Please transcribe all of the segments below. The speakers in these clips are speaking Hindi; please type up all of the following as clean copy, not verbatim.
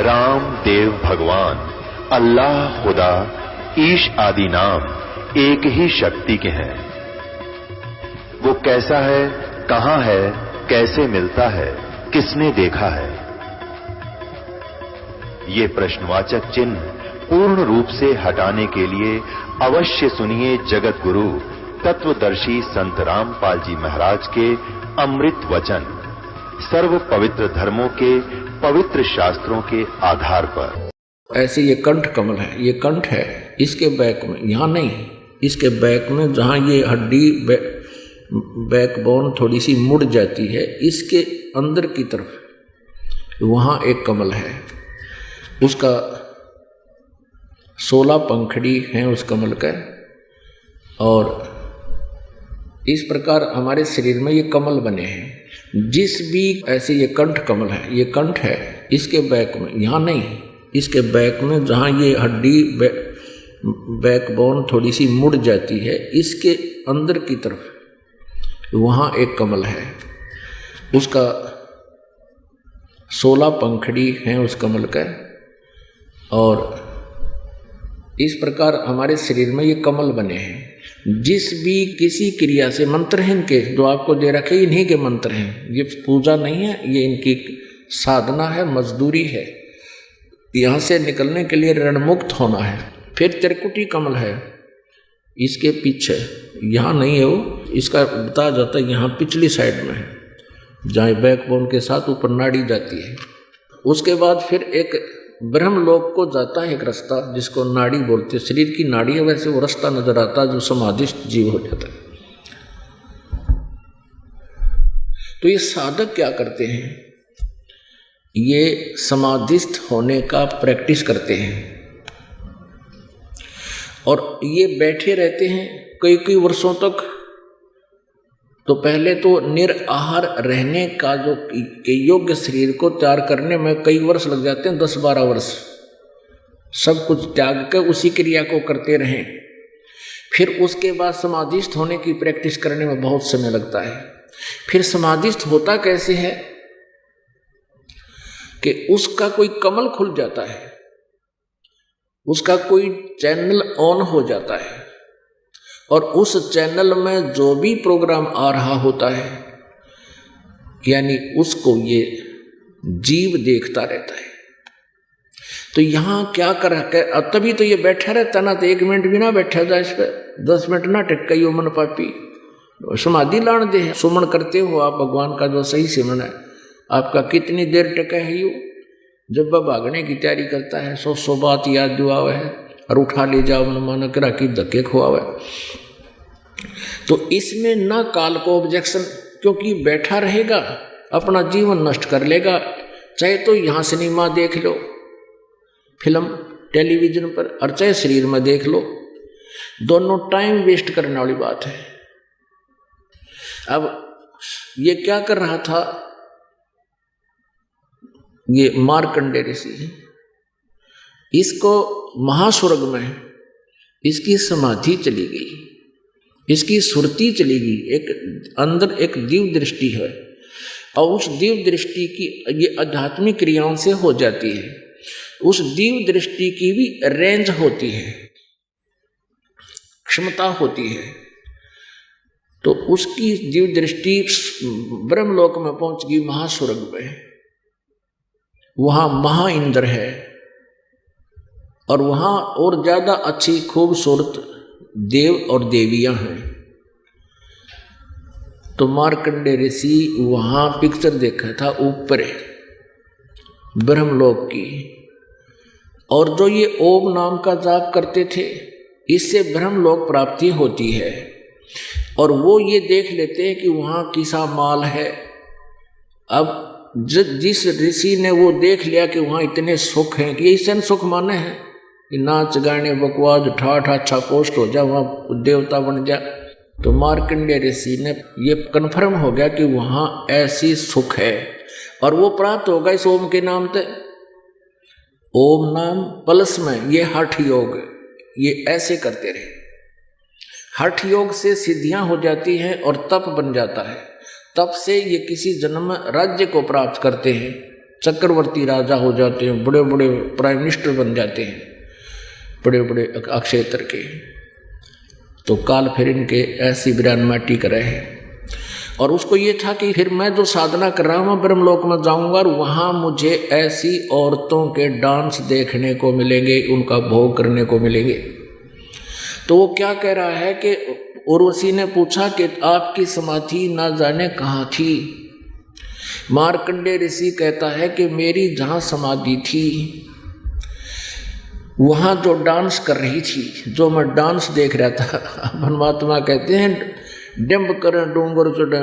राम देव भगवान, अल्लाह खुदा, ईश आदि नाम एक ही शक्ति के हैं। वो कैसा है, कहां है, कैसे मिलता है, किसने देखा है? ये प्रश्नवाचक चिन्ह पूर्ण रूप से हटाने के लिए अवश्य सुनिए जगत गुरु तत्वदर्शी संत रामपाल जी महाराज के अमृत वचन, सर्व पवित्र धर्मों के पवित्र शास्त्रों के आधार पर। ऐसे ये कंठ कमल है, ये कंठ है, इसके बैक में, यहां नहीं, इसके बैक में जहां ये हड्डी बैकबोन थोड़ी सी मुड़ जाती है, इसके अंदर की तरफ वहां एक कमल है। उसका 16 पंखड़ी हैं उस कमल का। और इस प्रकार हमारे शरीर में ये कमल बने हैं। जिस भी ऐसे ये कंठ कमल है, ये कंठ है, इसके बैक में, यहां नहीं, इसके बैक में जहां ये हड्डी बैकबोन थोड़ी सी मुड़ जाती है, इसके अंदर की तरफ वहां एक कमल है। उसका 16 पंखड़ी हैं उस कमल का। और इस प्रकार हमारे शरीर में ये कमल बने हैं। जिस भी किसी क्रिया से, मंत्र हैं इनके जो आपको दे रखे, इन्हीं के मंत्र हैं, ये पूजा नहीं है, ये इनकी साधना है, मजदूरी है। यहाँ से निकलने के लिए रणमुक्त होना है। फिर त्रिकुटी कमल है इसके पीछे, यहाँ नहीं है वो, इसका बताया जाता है यहाँ पिछली साइड में है, जहाँ बैकबोन के साथ ऊपर नाड़ी जाती है। उसके बाद फिर एक ब्रह्मलोक को जाता है एक रास्ता, जिसको नाड़ी बोलते हैं। शरीर की नाड़ी है, वैसे वो रास्ता नजर आता है जो समाधिस्थ जीव हो जाता है। तो ये साधक क्या करते हैं, ये समाधिस्थ होने का प्रैक्टिस करते हैं। और ये बैठे रहते हैं कई कई वर्षों तक। तो पहले तो निराहार रहने का जो योग्य शरीर को तैयार करने में कई वर्ष लग जाते हैं, 10-12 वर्ष। सब कुछ त्याग कर उसी क्रिया को करते रहें। फिर उसके बाद समाधिस्थ होने की प्रैक्टिस करने में बहुत समय लगता है। फिर समाधिस्थ होता कैसे है कि उसका कोई कमल खुल जाता है, उसका कोई चैनल ऑन हो जाता है, और उस चैनल में जो भी प्रोग्राम आ रहा होता है, यानी उसको ये जीव देखता रहता है। तो यहाँ क्या कर रहा है, तभी तो ये बैठा रहता ना, तो 1 मिनट भी ना बैठा जाए इस पर, 10 मिनट ना टिक गई मन पापी। समाधि लान दे, सुमन करते हो आप भगवान का जो सही से मन है, आपका कितनी देर टिका है यू। जब वह भागने की तैयारी करता है, 100 बात याद दुआवे है और उठा ले जाओ मन माना करा की धक्के खुआवे। तो इसमें ना काल को ऑब्जेक्शन, क्योंकि बैठा रहेगा अपना जीवन नष्ट कर लेगा। चाहे तो यहाँ सिनेमा देख लो, फिल्म टेलीविजन पर, और चाहे शरीर में देख लो, दोनों टाइम वेस्ट करने वाली बात है। अब ये क्या कर रहा था, ये मार्कंडेय ऋषि है, इसको महास्वर्ग में इसकी समाधि चली गई, इसकी सुरती चली गई। एक अंदर एक दिव्य दृष्टि है, और उस दिव्य दृष्टि की ये आध्यात्मिक क्रियाओं से हो जाती है। उस दिव्य दृष्टि की भी रेंज होती है, क्षमता होती है। तो उसकी दिव्य दृष्टि ब्रह्मलोक में पहुंच गई, महास्वर्ग में। वहाँ महा इंद्र है, और वहाँ और ज़्यादा अच्छी खूबसूरत देव और देवियाँ हैं। तो मार्कंडेय ऋषि वहाँ पिक्चर देखा था ऊपर ब्रह्मलोक की, और जो ये ओम नाम का जाप करते थे, इससे ब्रह्मलोक प्राप्ति होती है। और वो ये देख लेते हैं कि वहाँ किसा माल है। अब जिस ऋषि ने वो देख लिया कि वहाँ इतने सुख हैं, कि ऐसे सुख माने हैं कि नाच गाने बकवास ठाठ अच्छा पोस्ट हो जा, वहाँ देवता बन जा। तो मार्कंडेय ऋषि ने ये कन्फर्म हो गया कि वहाँ ऐसी सुख है, और वो प्राप्त होगा इस ओम के नाम से। ओम नाम प्लस में ये हठ योग, ये ऐसे करते रहे। हठ योग से सिद्धियां हो जाती हैं और तप बन जाता है। तप से ये किसी जन्म में राज्य को प्राप्त करते हैं, चक्रवर्ती राजा हो जाते हैं, बड़े बड़े प्राइम मिनिस्टर बन जाते हैं, बड़े बड़े अक्षेत्र के। तो काल फिर इनके ऐसी बिरान माटी करे है। और उसको ये था कि फिर मैं जो साधना कर रहा हूँ मैं ब्रह्मलोक में जाऊंगा और वहाँ मुझे ऐसी औरतों के डांस देखने को मिलेंगे, उनका भोग करने को मिलेंगे। तो वो क्या कह रहा है कि उर्वशी ने पूछा कि आपकी समाधि ना जाने कहाँ थी। मार्कंडेय ऋषि कहता है कि मेरी जहाँ समाधि थी वहाँ जो डांस कर रही थी, जो मैं डांस देख रहा था, परमात्मा कहते हैं डिम्ब करें डूंगर चढ़े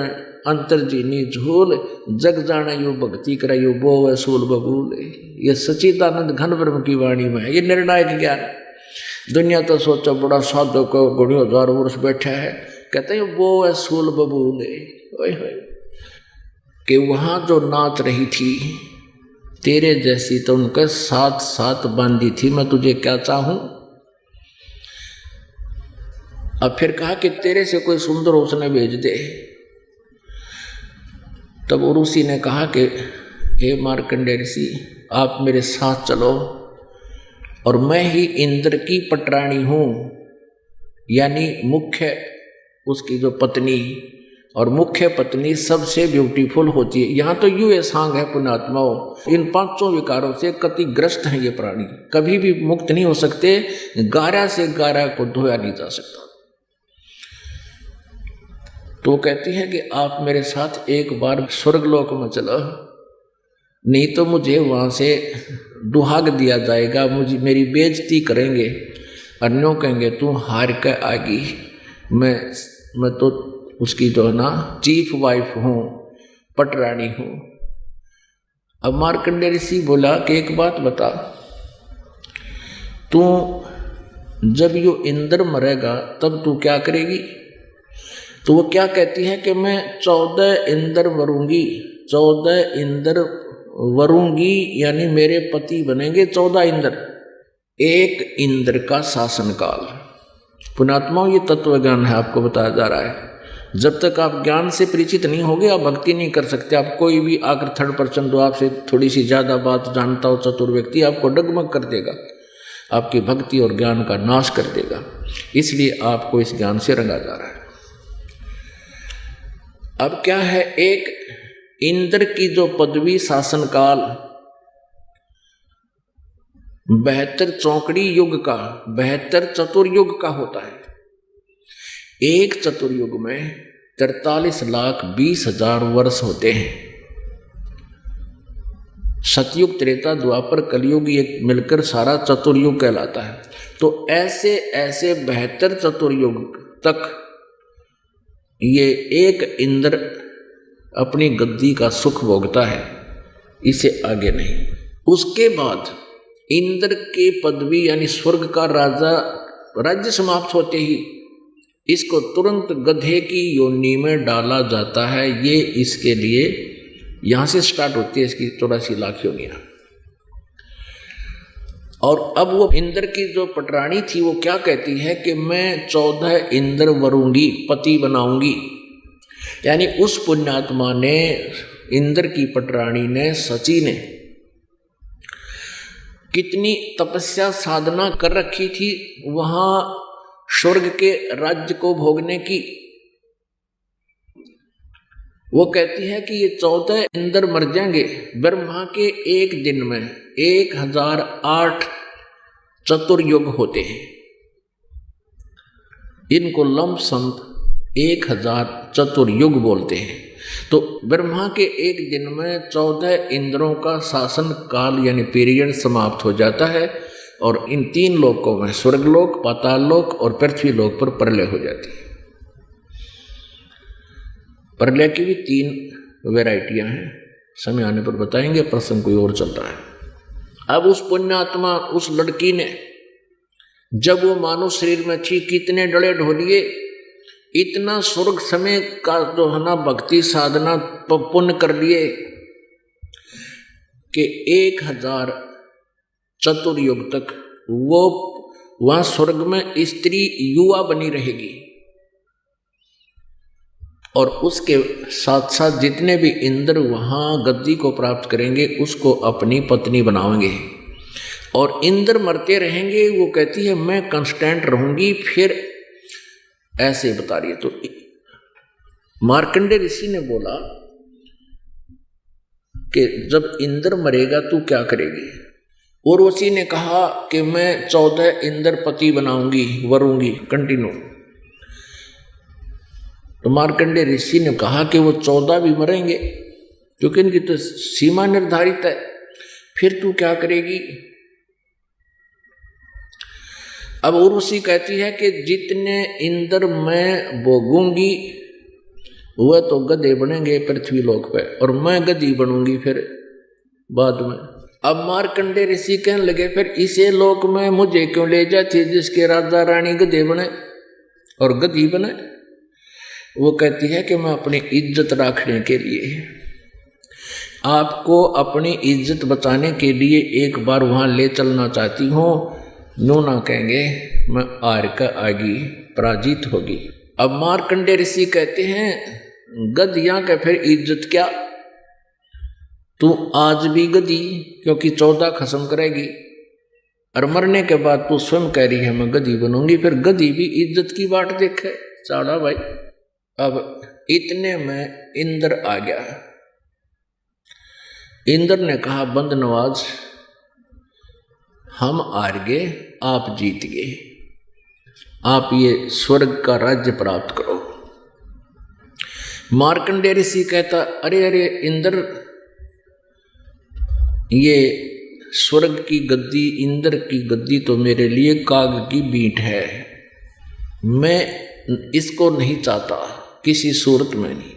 अंतर्जीनी झूल, जग जाने यू भक्ति करे यू बोवे सूल बबूल। ये सचिदानंद घन ब्रह्म की वाणी में है, ये निर्णायक ज्ञान। दुनिया तो सोचो बड़ा साधु को गुणी 1000 वर्ष बैठा है, कहते हैं बोवे सूल बबूल कि वहाँ जो नाच रही थी तेरे जैसी तो उनके साथ साथ बांधी थी, मैं तुझे क्या चाहूं। अब फिर कहा कि तेरे से कोई सुंदर उसने भेज दे। तब उर्वशी ने कहा कि हे मार्कंडेय ऋषि आप मेरे साथ चलो और मैं ही इंद्र की पटरानी हूँ, यानी मुख्य उसकी जो पत्नी, और मुख्य पत्नी सबसे ब्यूटीफुल होती है। यहाँ तो यू सांग है पुण्यात्माओं, इन 5 विकारों से कति ग्रस्त हैं ये प्राणी, कभी भी मुक्त नहीं हो सकते। गारा से गारा को धोया नहीं जा सकता। तो कहती है कि आप मेरे साथ एक बार स्वर्गलोक में चलो, नहीं तो मुझे वहाँ से दुहाग दिया जाएगा, मुझे मेरी बेइज्जती करेंगे, अन्यों कहेंगे तू हार के आगी, मैं तो उसकी जो है ना चीफ वाइफ हूँ, पटरानी हूँ। अब मार्कंडेय ऋषि बोला कि एक बात बता, तू जब यो इंद्र मरेगा तब तू क्या करेगी। तो वो क्या कहती है कि मैं 14 इंद्र वरूंगी, 14 इंद्र वरूंगी, यानी मेरे पति बनेंगे 14 इंद्र, एक इंद्र का शासनकाल। पुण्यात्माओं ये तत्व ज्ञान है, आपको बताया जा रहा है। जब तक आप ज्ञान से परिचित नहीं होगे आप भक्ति नहीं कर सकते। आप कोई भी आकर 3rd पर्सन जो आपसे थोड़ी सी ज़्यादा बात जानता हो, चतुर व्यक्ति, आपको डगमग कर देगा, आपकी भक्ति और ज्ञान का नाश कर देगा। इसलिए आपको इस ज्ञान से रंगा जा रहा है। अब क्या है, एक इंद्र की जो पदवी शासनकाल 72 चौकड़ी युग का, 72 चतुर्युग का होता है। एक चतुर्युग में 43,20,000 वर्ष होते हैं। सतयुग, त्रेता, द्वापर, कलयुग ये मिलकर सारा चतुर्युग कहलाता है। तो ऐसे ऐसे 72 चतुर्युग तक ये एक इंद्र अपनी गद्दी का सुख भोगता है, इसे आगे नहीं। उसके बाद इंद्र के पदवी यानी स्वर्ग का राज्य समाप्त होते ही इसको तुरंत गधे की योनि में डाला जाता है। ये इसके लिए यहाँ से स्टार्ट होती है इसकी 84 लाख योनियाँ। और अब वो इंद्र की जो पटरानी थी वो क्या कहती है कि मैं 14 इंद्र वरूंगी, पति बनाऊंगी। यानी उस पुण्यात्मा ने, इंद्र की पटरानी ने, सची ने कितनी तपस्या साधना कर रखी थी वहाँ स्वर्ग के राज्य को भोगने की। वो कहती है कि ये 14 इंद्र मर जाएंगे। ब्रह्मा के एक दिन में 1008 चतुर्युग होते हैं। इनको लमसम 1000 चतुर्युग बोलते हैं। तो ब्रह्मा के एक दिन में 14 इंद्रों का शासन काल यानी पीरियड समाप्त हो जाता है और इन 3 लोकों में, स्वर्गलोक, पाताल लोक और पृथ्वी लोक पर प्रलय हो जाती है। प्रलय की भी 3 वैरायटियां हैं, समय आने पर बताएंगे, प्रसंग कोई और चल रहा है। अब उस पुण्यात्मा, उस लड़की ने जब वो मानव शरीर में थी, कितने डले ढोलिए, इतना स्वर्ग समय का जो है ना भक्ति साधना पुण्य कर लिए कि 1000 चतुर्युग तक वो वहां स्वर्ग में स्त्री युवा बनी रहेगी। और उसके साथ साथ जितने भी इंद्र वहाँ गद्दी को प्राप्त करेंगे उसको अपनी पत्नी बनाएंगे और इंद्र मरते रहेंगे। वो कहती है मैं कांस्टेंट रहूंगी। फिर ऐसे बता रही है। तो मार्कंडेय ऋषि ने बोला कि जब इंद्र मरेगा तू क्या करेगी? उर्वशी ने कहा कि मैं 14 इंद्र पति बनाऊंगी, वरूंगी। कंटिन्यू। तो मार्कंडेय ऋषि ने कहा कि वो 14 भी मरेंगे क्योंकि इनकी तो सीमा निर्धारित है। फिर तू क्या करेगी? अब उर्वशी कहती है कि जितने इंद्र मैं भोगूंगी वह तो गधे बनेंगे पृथ्वी लोक पे और मैं गधी बनूंगी फिर बाद में। अब मार्कंडेय ऋषि कहने लगे फिर इसे लोक में मुझे क्यों ले जाती जिसके राजा रानी गधे बने और गधी बने? वो कहती है कि मैं अपनी इज्जत रखने के लिए, आपको अपनी इज्जत बचाने के लिए एक बार वहां ले चलना चाहती हूँ। नूना कहेंगे मैं आर का आगी पराजित होगी। अब मार्कंडेय ऋषि कहते हैं गधियां के फिर इज्जत क्या? तू आज भी गधी क्योंकि 14 खत्म करेगी और मरने के बाद तू स्वयं कह रही है मैं गधी बनूंगी। फिर गधी भी इज्जत की बाट देखे चाड़ा भाई। अब इतने में इंद्र आ गया। इंद्र ने कहा बंद नवाज हम हार गए, आप जीत गए, आप ये स्वर्ग का राज्य प्राप्त करो। मार्कंडेय ऋषि कहता अरे अरे इंद्र, ये स्वर्ग की गद्दी, इंद्र की गद्दी तो मेरे लिए काग की बीट है, मैं इसको नहीं चाहता किसी सूरत में नहीं।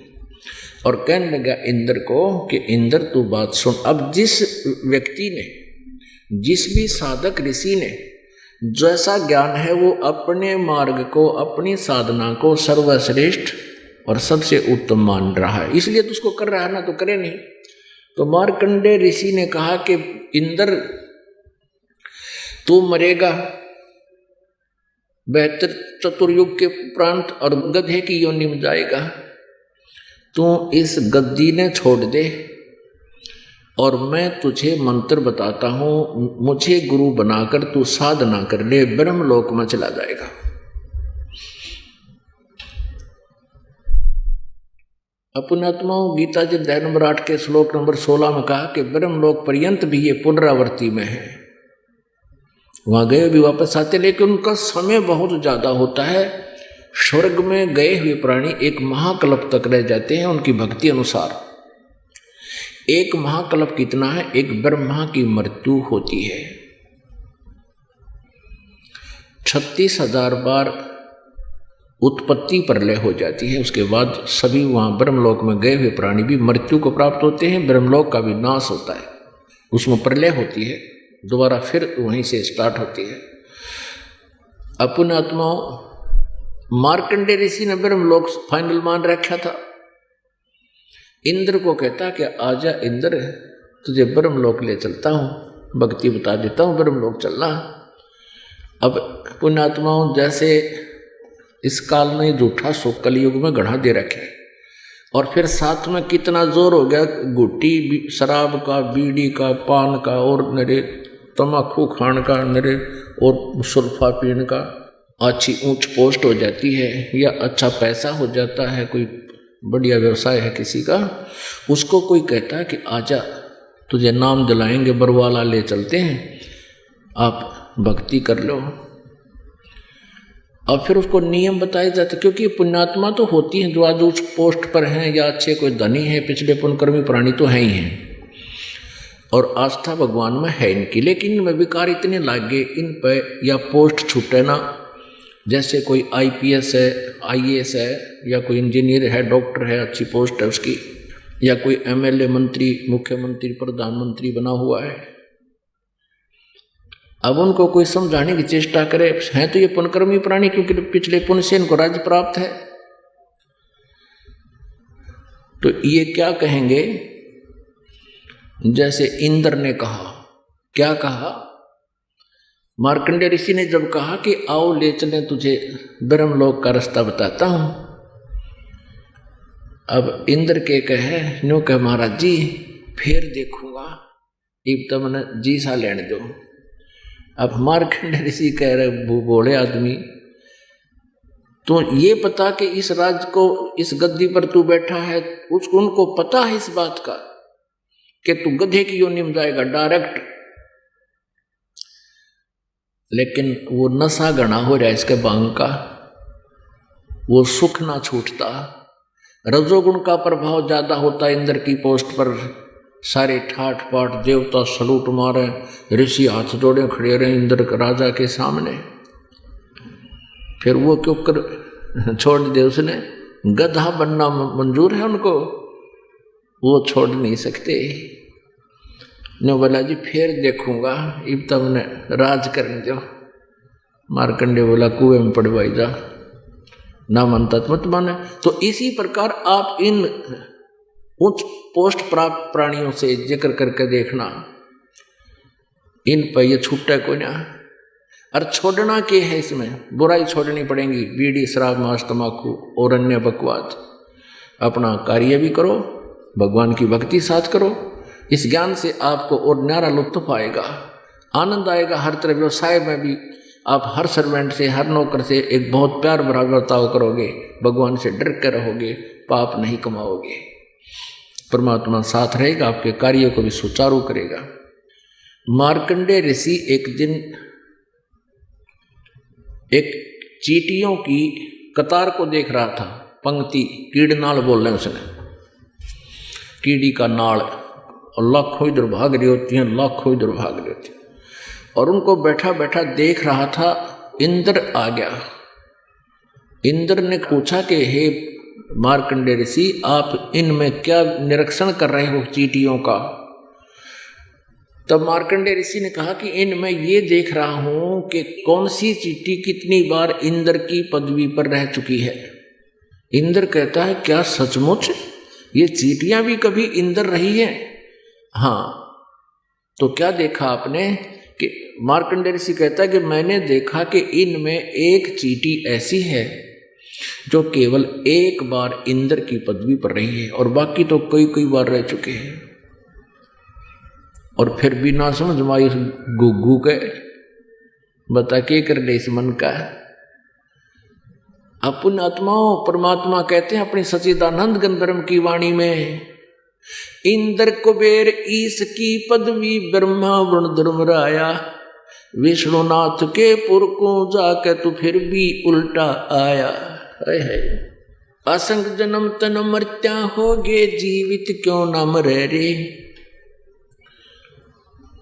और कहने लगा इंद्र को कि इंद्र तू बात सुन। अब जिस व्यक्ति ने, जिस भी साधक ऋषि ने जैसा ज्ञान है वो अपने मार्ग को, अपनी साधना को सर्वश्रेष्ठ और सबसे उत्तम मान रहा है, इसलिए तो उसको कर रहा है ना, तो करे नहीं। तो मार्कंडेय ऋषि ने कहा कि इंद्र तू मरेगा, बेहतर चतुर्युग के उपरांत और गधे की योनि में जाएगा। तू इस गद्दी ने छोड़ दे और मैं तुझे मंत्र बताता हूं, मुझे गुरु बनाकर तू साधना कर ले, ब्रह्मलोक में चला जाएगा। अपनात्माओं गीता जी अध्याय नंबर 8 के श्लोक नंबर 16 में कहा कि ब्रह्मलोक पर्यंत भी ये पुनरावृत्ति में है, वहां गए भी वापस आते, लेकिन उनका समय बहुत ज्यादा होता है। स्वर्ग में गए हुए प्राणी एक महाकल्प तक रह जाते हैं उनकी भक्ति अनुसार। एक महाकल्प कितना है? एक ब्रह्मा की मृत्यु होती है, 36,000 बार उत्पत्ति प्रलय हो जाती है। उसके बाद सभी वहां ब्रह्मलोक में गए हुए प्राणी भी मृत्यु को प्राप्त होते हैं, ब्रह्मलोक का विनाश होता है, उसमें प्रलय होती है, दोबारा फिर वहीं से स्टार्ट होती है। अपने आत्माओं मार्कंडेय ऋषि ने ब्रह्मलोक फाइनल मान रखा था। इंद्र को कहता कि आजा इंद्र, तुझे ब्रह्मलोक ले चलता हूं, भक्ति बता देता हूं, ब्रह्मलोक चलना। अब पुण्यात्माओं जैसे इस काल में झूठा सुख कलयुग में गढ़ा दे रखे, और फिर साथ में कितना जोर हो गया गुट्टी शराब का, बीड़ी का, पान का और नरे तम्बाकू खान का, नरे और सुल्फा पीने का। अच्छी ऊंच पोस्ट हो जाती है या अच्छा पैसा हो जाता है, कोई बढ़िया व्यवसाय है किसी का, उसको कोई कहता है कि आजा तुझे नाम दिलाएंगे, बरवाला ले चलते हैं, आप भक्ति कर लो। और फिर उसको नियम बताए जाते, क्योंकि पुण्यात्मा तो होती हैं जो आज उस पोस्ट पर हैं या अच्छे कोई धनी है, पिछले पुण्यकर्मी प्राणी तो हैं ही हैं, और आस्था भगवान में है इनकी, लेकिन इनमें विकार इतने लागे इन पर या पोस्ट छूटे ना। जैसे कोई IPS है, IAS है, या कोई इंजीनियर है, डॉक्टर है, अच्छी पोस्ट है उसकी, या कोई MLA मंत्री, मुख्यमंत्री, प्रधानमंत्री बना हुआ है। अब उनको कोई समझाने की चेष्टा करे, हैं तो ये पुण्यकर्मी प्राणी, क्योंकि पिछले पुण्य से इनको राज्य प्राप्त है, तो ये क्या कहेंगे? जैसे इंद्र ने कहा, क्या कहा? मार्कंडेय ऋषि ने जब कहा कि आओ ले चलें, तुझे ब्रह्मलोक का रास्ता बताता हूं, अब इंद्र के कहे न्यू कह महाराज जी फिर देखूंगा, इब तो मैंने जी सा लेने दो। अब मार्कंडेय ऋषि कह रहे बोले आदमी, तो ये पता कि इस राज को, इस गद्दी पर तू बैठा है, उसको उनको पता है इस बात का कि तू गधे की योनि में जाएगा डायरेक्ट, लेकिन वो नशा गणा हो रहा है इसके बांग का, वो सुख ना छूटता, रजोगुण का प्रभाव ज्यादा होता है। इंद्र की पोस्ट पर सारे ठाठ पाठ देवता सलूट मारे, ऋषि हाथ जोड़े खड़े रहे इंद्र राजा के सामने। फिर वो क्यों कर छोड़ दे, उसने गधा बनना मंजूर है उनको, वो छोड़ नहीं सकते। ने बोला जी फिर देखूंगा, इब तब ने राज करने दो। मार्कंडेय बोला कुएं में पड़वाई जा, ना मानता तो मत माने। तो इसी प्रकार आप इन उच्च पोस्ट प्राप्त प्राणियों से जिक्र करके देखना, इन पर ये छूटा कोई ना। और छोड़ना क्या है इसमें, बुराई छोड़नी पड़ेगी, बीड़ी शराब मांस तंबाकू और अन्य बकवाद। अपना कार्य भी करो, भगवान की भक्ति साथ करो। इस ज्ञान से आपको और न्यारा लुत्फ आएगा, आनंद आएगा। हर तरह व्यवसाय में भी आप हर सर्वेंट से, हर नौकर से एक बहुत प्यार भरा बर्ताव करोगे, भगवान से डर कर रहोगे, पाप नहीं कमाओगे। परमात्मा साथ रहेगा, आपके कार्य को भी सुचारू करेगा। मार्कंडेय ऋषि एक दिन एक चींटियों की कतार को देख रहा था, पंक्ति, कीड़नाल बोल रहे हैं उसने, कीड़ी का नाल, और लाखों इधर भाग रही होती हैं, लाखों इधर भाग रही होती हैं, और उनको बैठा बैठा देख रहा था। इंद्र आ गया। इंद्र ने पूछा कि हे मार्कंडेय ऋषि, आप इनमें क्या निरीक्षण कर रहे हो चींटियों का? तब मार्कंडेय ऋषि ने कहा कि इनमें ये देख रहा हूं कि कौन सी चींटी कितनी बार इंद्र की पदवी पर रह चुकी है। इंद्र कहता है क्या सचमुच ये चींटियां भी कभी इंद्र रही है? हाँ। तो क्या देखा आपने? कि मार्कंडेय ऋषि कहता है कि मैंने देखा कि इनमें एक चींटी ऐसी है जो केवल एक बार इंद्र की पदवी पर रही है, और बाकी तो कई कई बार रह चुके हैं। और फिर भी ना समझ में आई गुग्गू के, बता के कर ले इस मन का। अपन आत्माओं, परमात्मा कहते हैं अपनी सच्चिदानंद गंधर्व की वाणी में, इंद्र कुबेर ईश की पदवी ब्रह्मा वरुण धर्मराया, विष्णुनाथ के पुर को जाके तू फिर भी उल्टा आया है। असंग जन्म तन मर्त्या होगे, जीवित क्यों न मरे रे,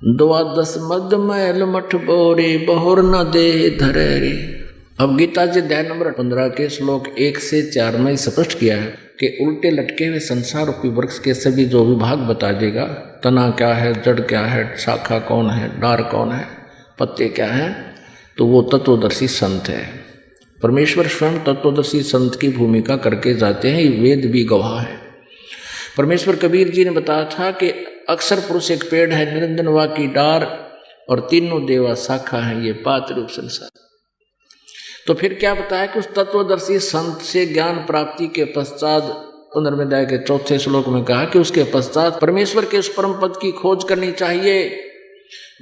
द्वादश मद मैल मठ बोरे, बहुर न दे धरे रे। अब गीता जी अध्याय नंबर 15 के श्लोक 1 से 4 में स्पष्ट किया है कि उल्टे लटके हुए संसार रूपी वृक्ष के सभी जो विभाग बता देगा, तना क्या है, जड़ क्या है, शाखा कौन है, डार कौन है, पत्ते क्या हैं, तो वो तत्वदर्शी संत है। परमेश्वर स्वयं तत्वदर्शी संत की भूमिका करके जाते हैं, ये वेद भी गवाह है। परमेश्वर कबीर जी ने बताया था कि अक्षर पुरुष एक पेड़ है, निरंजन वा की डार, और तीनों देवा शाखा है, ये पात रूप संसार। तो फिर क्या बताया कि उस तत्वदर्शी संत से ज्ञान प्राप्ति के पश्चात 15वें अध्याय के 4 श्लोक में कहा कि उसके पश्चात परमेश्वर के उस परम पद की खोज करनी चाहिए,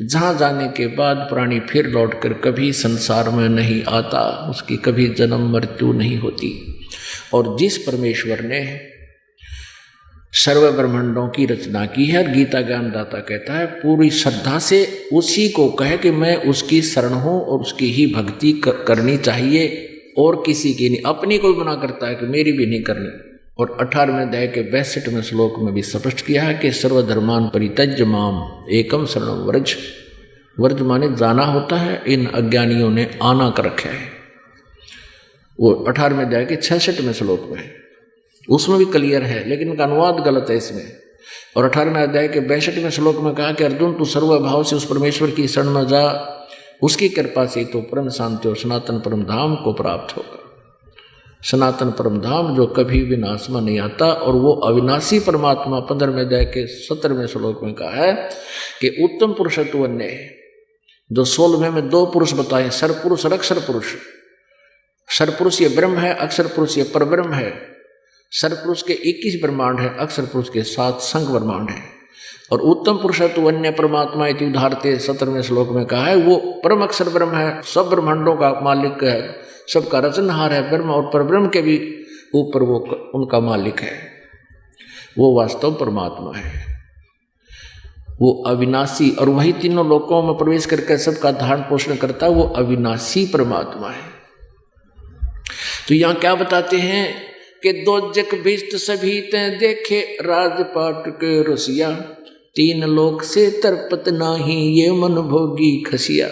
जहां जाने के बाद प्राणी फिर लौटकर कभी संसार में नहीं आता, उसकी कभी जन्म मृत्यु नहीं होती। और जिस परमेश्वर ने सर्व ब्रह्मांडों की रचना की है, गीता ज्ञानदाता कहता है पूरी श्रद्धा से उसी को कहे कि मैं उसकी शरण हूं और उसकी ही भक्ति करनी चाहिए, और किसी की नहीं। अपनी कोई मना करता है कि मेरी भी नहीं करनी। और 18वें अध्याय के 62वें श्लोक में भी स्पष्ट किया है कि सर्वधर्मान परित्यज्य माम एकम शरणम व्रज। व्रज माने जाना होता है, इन अज्ञानियों ने आना कर रखा है। वो 18वें अध्याय के 66वें श्लोक में, उसमें भी क्लियर है, लेकिन उनका अनुवाद गलत है इसमें। और 18वें अध्याय के 62वें श्लोक में कहा कि अर्जुन तू सर्वभाव से उस परमेश्वर की शरण में जा, उसकी कृपा से तो परम शांति और सनातन परम धाम को प्राप्त होगा। सनातन परम धाम जो कभी विनाश में नहीं आता, और वो अविनाशी परमात्मा 15वें अध्याय के 17वें श्लोक में कहा है कि उत्तम पुरुषत्व ने जो 16वें में 2 पुरुष बताए, सरपुरुष और अक्षर पुरुष। सरपुरुष ये ब्रह्म है, अक्षर पुरुष ये परब्रह्म है। सरपुरुष के 21 ब्रह्मांड है, अक्षर पुरुष के 7 संघ ब्रह्मांड है। और उत्तम पुरुष तो अन्य परमात्मा इति उदाहरते 17वें श्लोक में कहा है, वो परम अक्षर ब्रह्म है, सब ब्रह्मांडों का मालिक है, सबका रचनहार है ब्रह्म, और परब्रह्म के भी ऊपर वो उनका मालिक है। वो वास्तव परमात्मा है, वो अविनाशी, और वही तीनों लोकों में प्रवेश करके सबका धारण पोषण करता है, वो अविनाशी परमात्मा है। तो यहाँ क्या बताते हैं कि दोजक भिष्ट सभी ते देखे राजपाट के रसिया, 3 लोक से तरपत नाही ये मन भोगी खसिया।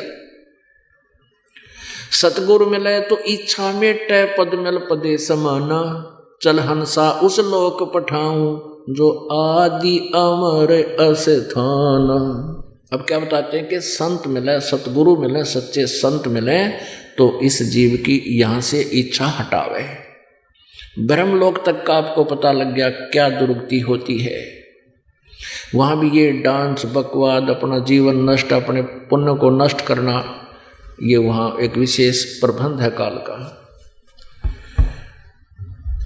सतगुरु मिले तो इच्छा मेटे पद मिल पदे समाना, चल हंसा उस लोक पठाऊं जो आदि अमर अस्थान। अब क्या बताते हैं कि संत मिले, सतगुरु मिले, सच्चे संत मिले तो इस जीव की यहां से इच्छा हटावे। ब्रह्मलोक तक का आपको पता लग गया क्या दुर्गति होती है। वहां भी ये डांस बकवाद, अपना जीवन नष्ट, अपने पुण्य को नष्ट करना, ये वहां एक विशेष प्रबंध है काल का।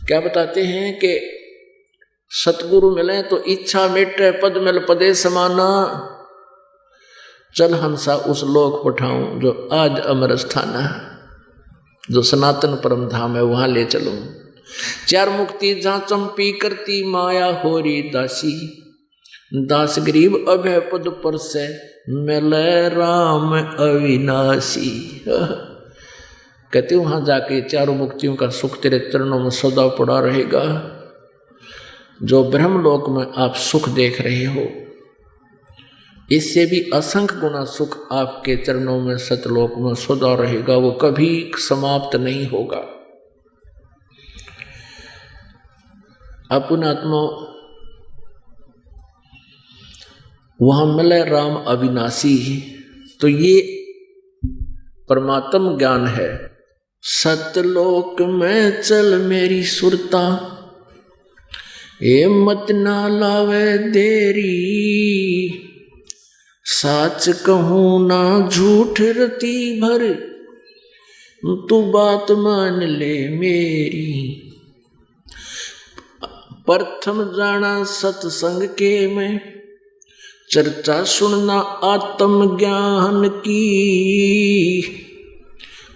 क्या बताते हैं कि सतगुरु मिले तो इच्छा मिटे पद मिल पदे समाना, चल हंसा उस लोक पठाऊं जो आज अमर स्थान है, जो सनातन परम धाम है, वहां ले चलूं। 4 मुक्ति जहां चंपी करती माया होरी दासी, दास गरीब अभय पद पर से मिले राम अविनाशी। कहते वहां जाके 4 मुक्तियों का सुख तेरे चरणों में सदा पड़ा रहेगा। जो ब्रह्मलोक में आप सुख देख रहे हो, इससे भी असंख्य गुना सुख आपके चरणों में सतलोक में सदा रहेगा, वो कभी समाप्त नहीं होगा। पुण्यात्मा वहां मिले राम अविनाशी, तो ये परमात्म ज्ञान है। सतलोक में चल मेरी सुरता, ए मत ना लावे देरी, साच कहूं ना झूठ रती भर, तू बात मान ले मेरी। प्रथम जाना सत्संग के में, चर्चा सुनना आत्म ज्ञान की,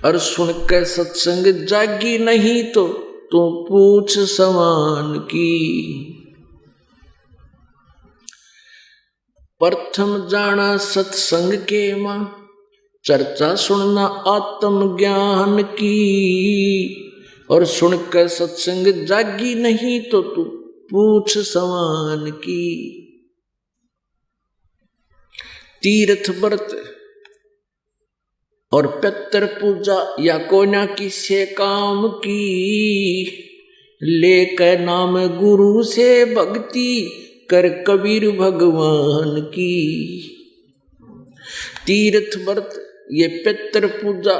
और सुन के सत्संग जागी नहीं तो तू पूछ समान की। प्रथम जाना सत्संग के मां, चर्चा सुनना आत्म ज्ञान की, और सुन के सत्संग जागी नहीं तो तू पूछ समान की। तीर्थ व्रत और पितर पूजा या कोना किसे काम की, लेकर नाम गुरु से भक्ति कर कबीर भगवान की। तीर्थ व्रत ये पितर पूजा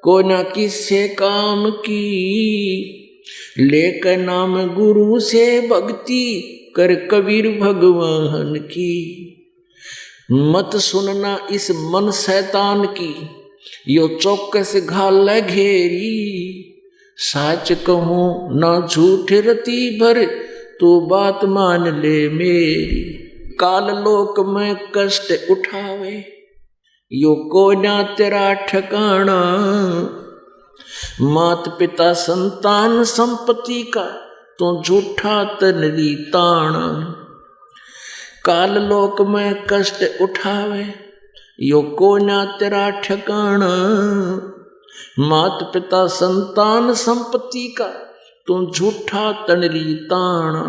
कोना किसे काम की, लेकर नाम गुरु से भक्ति कर कबीर भगवान की। मत सुनना इस मन शैतान की, यो चौकस घाल घेरी, साच कहूं ना झूठ रती भर, तू बात मान ले मेरी। काल लोक में कष्ट उठावे, यो कोना तेरा ठिकाना, मात पिता संतान संपत्ति का तो झूठा तनरी ताना। काल लोक में कष्ट उठावे, यो कोना तेरा ठिकाना, मात पिता संतान संपत्ति का तू झूठा तनरी ताना।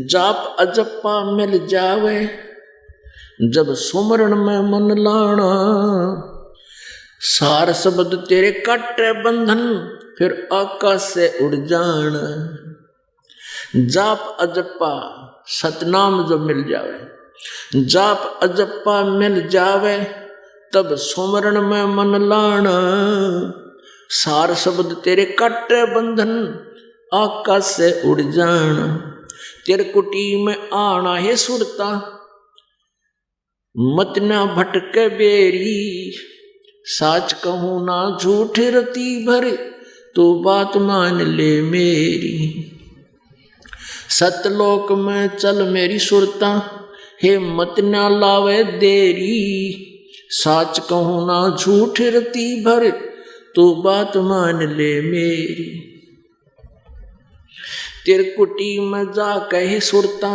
जाप अजप्पा मिल जावे, जब सुमरण में मन लाना, सार शब्द तेरे काटे बंधन, फिर आकाश से उड़ जाना। जाप अजप्पा सतनाम जो मिल जावे, जाप अजप्पा मिल जावे, तब सुमरण में मन लाना, सार शब्द तेरे काटे बंधन, आकाश से उड़ जाना। तेरे कुटी में आना है सुरता, मत ना भटके बेरी, साच कहूं ना झूठ रती भर, तू बात मान ले मेरी। सतलोक में चल मेरी सुरता, हे मत ना लावे देरी। साच कहूँ ना झूठ रती भर, तू बात मान ले मेरी। तिरकुटी में जा कहे सुरता,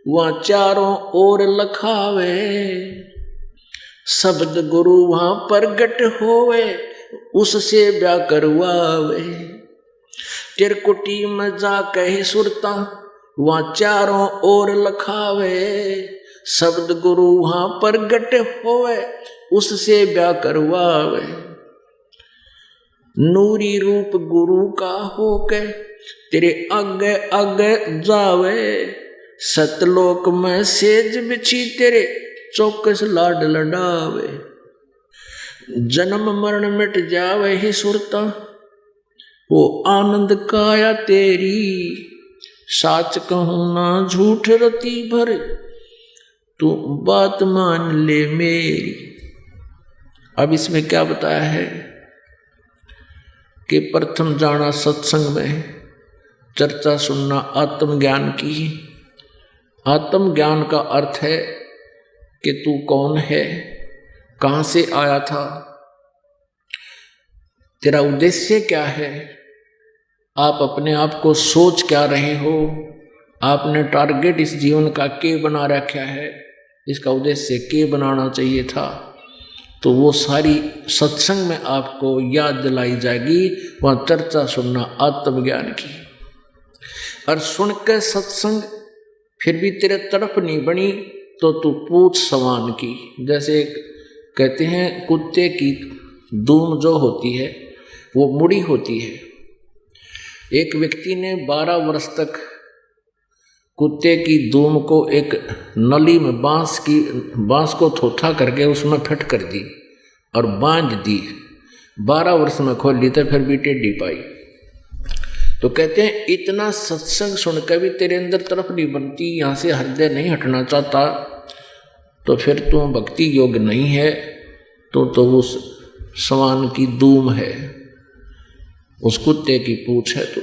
वहाँ चारों ओर लखावे। शब्द गुरु वहाँ प्रगट होवे, उससे ब्याह करवावे। तिरकुटी में जा कहे सुरता, वहाँ चारों ओर लखावे। शब्द गुरु वहाँ प्रगट होवे, उससे ब्याह करवावे। नूरी रूप गुरु का होके, तेरे आगे आगे जावे। सतलोक में सेज बिछी तेरे, चौकस लाड लडावे। जन्म मरण मिट जावे ही सुरता, वो आनंद काया तेरी। साच कहूँ ना झूठ रती भर, तू बात मान ले मेरी। अब इसमें क्या बताया है कि प्रथम जाना सत्संग में, चर्चा सुनना आत्मज्ञान की। आत्मज्ञान का अर्थ है कि तू कौन है, कहाँ से आया था, तेरा उद्देश्य क्या है, आप अपने आप को सोच क्या रहे हो, आपने टारगेट इस जीवन का के बना रखा है, इसका उद्देश्य के बनाना चाहिए था। तो वो सारी सत्संग में आपको याद दिलाई जाएगी। वहाँ चर्चा सुनना आत्मज्ञान की। और सुन के सत्संग फिर भी तेरे तरफ नहीं बनी तो तू पूछ सवान की। जैसे कहते हैं कुत्ते की दूम जो होती है वो मुड़ी होती है। एक व्यक्ति ने 12 वर्ष तक कुत्ते की दूम को एक नली में बांस को थोथा करके उसमें फट कर दी और बांध दी। 12 वर्ष में खोल ली तो फिर भी टेढ़ी पाई। तो कहते हैं इतना सत्संग सुनकर भी तेरे अंदर तरफ नहीं बनती, यहाँ से हृदय नहीं हटना चाहता, तो फिर तू भक्ति योग्य नहीं है। तो उस सवान की दूम है, उस कुत्ते की पूंछ है। तो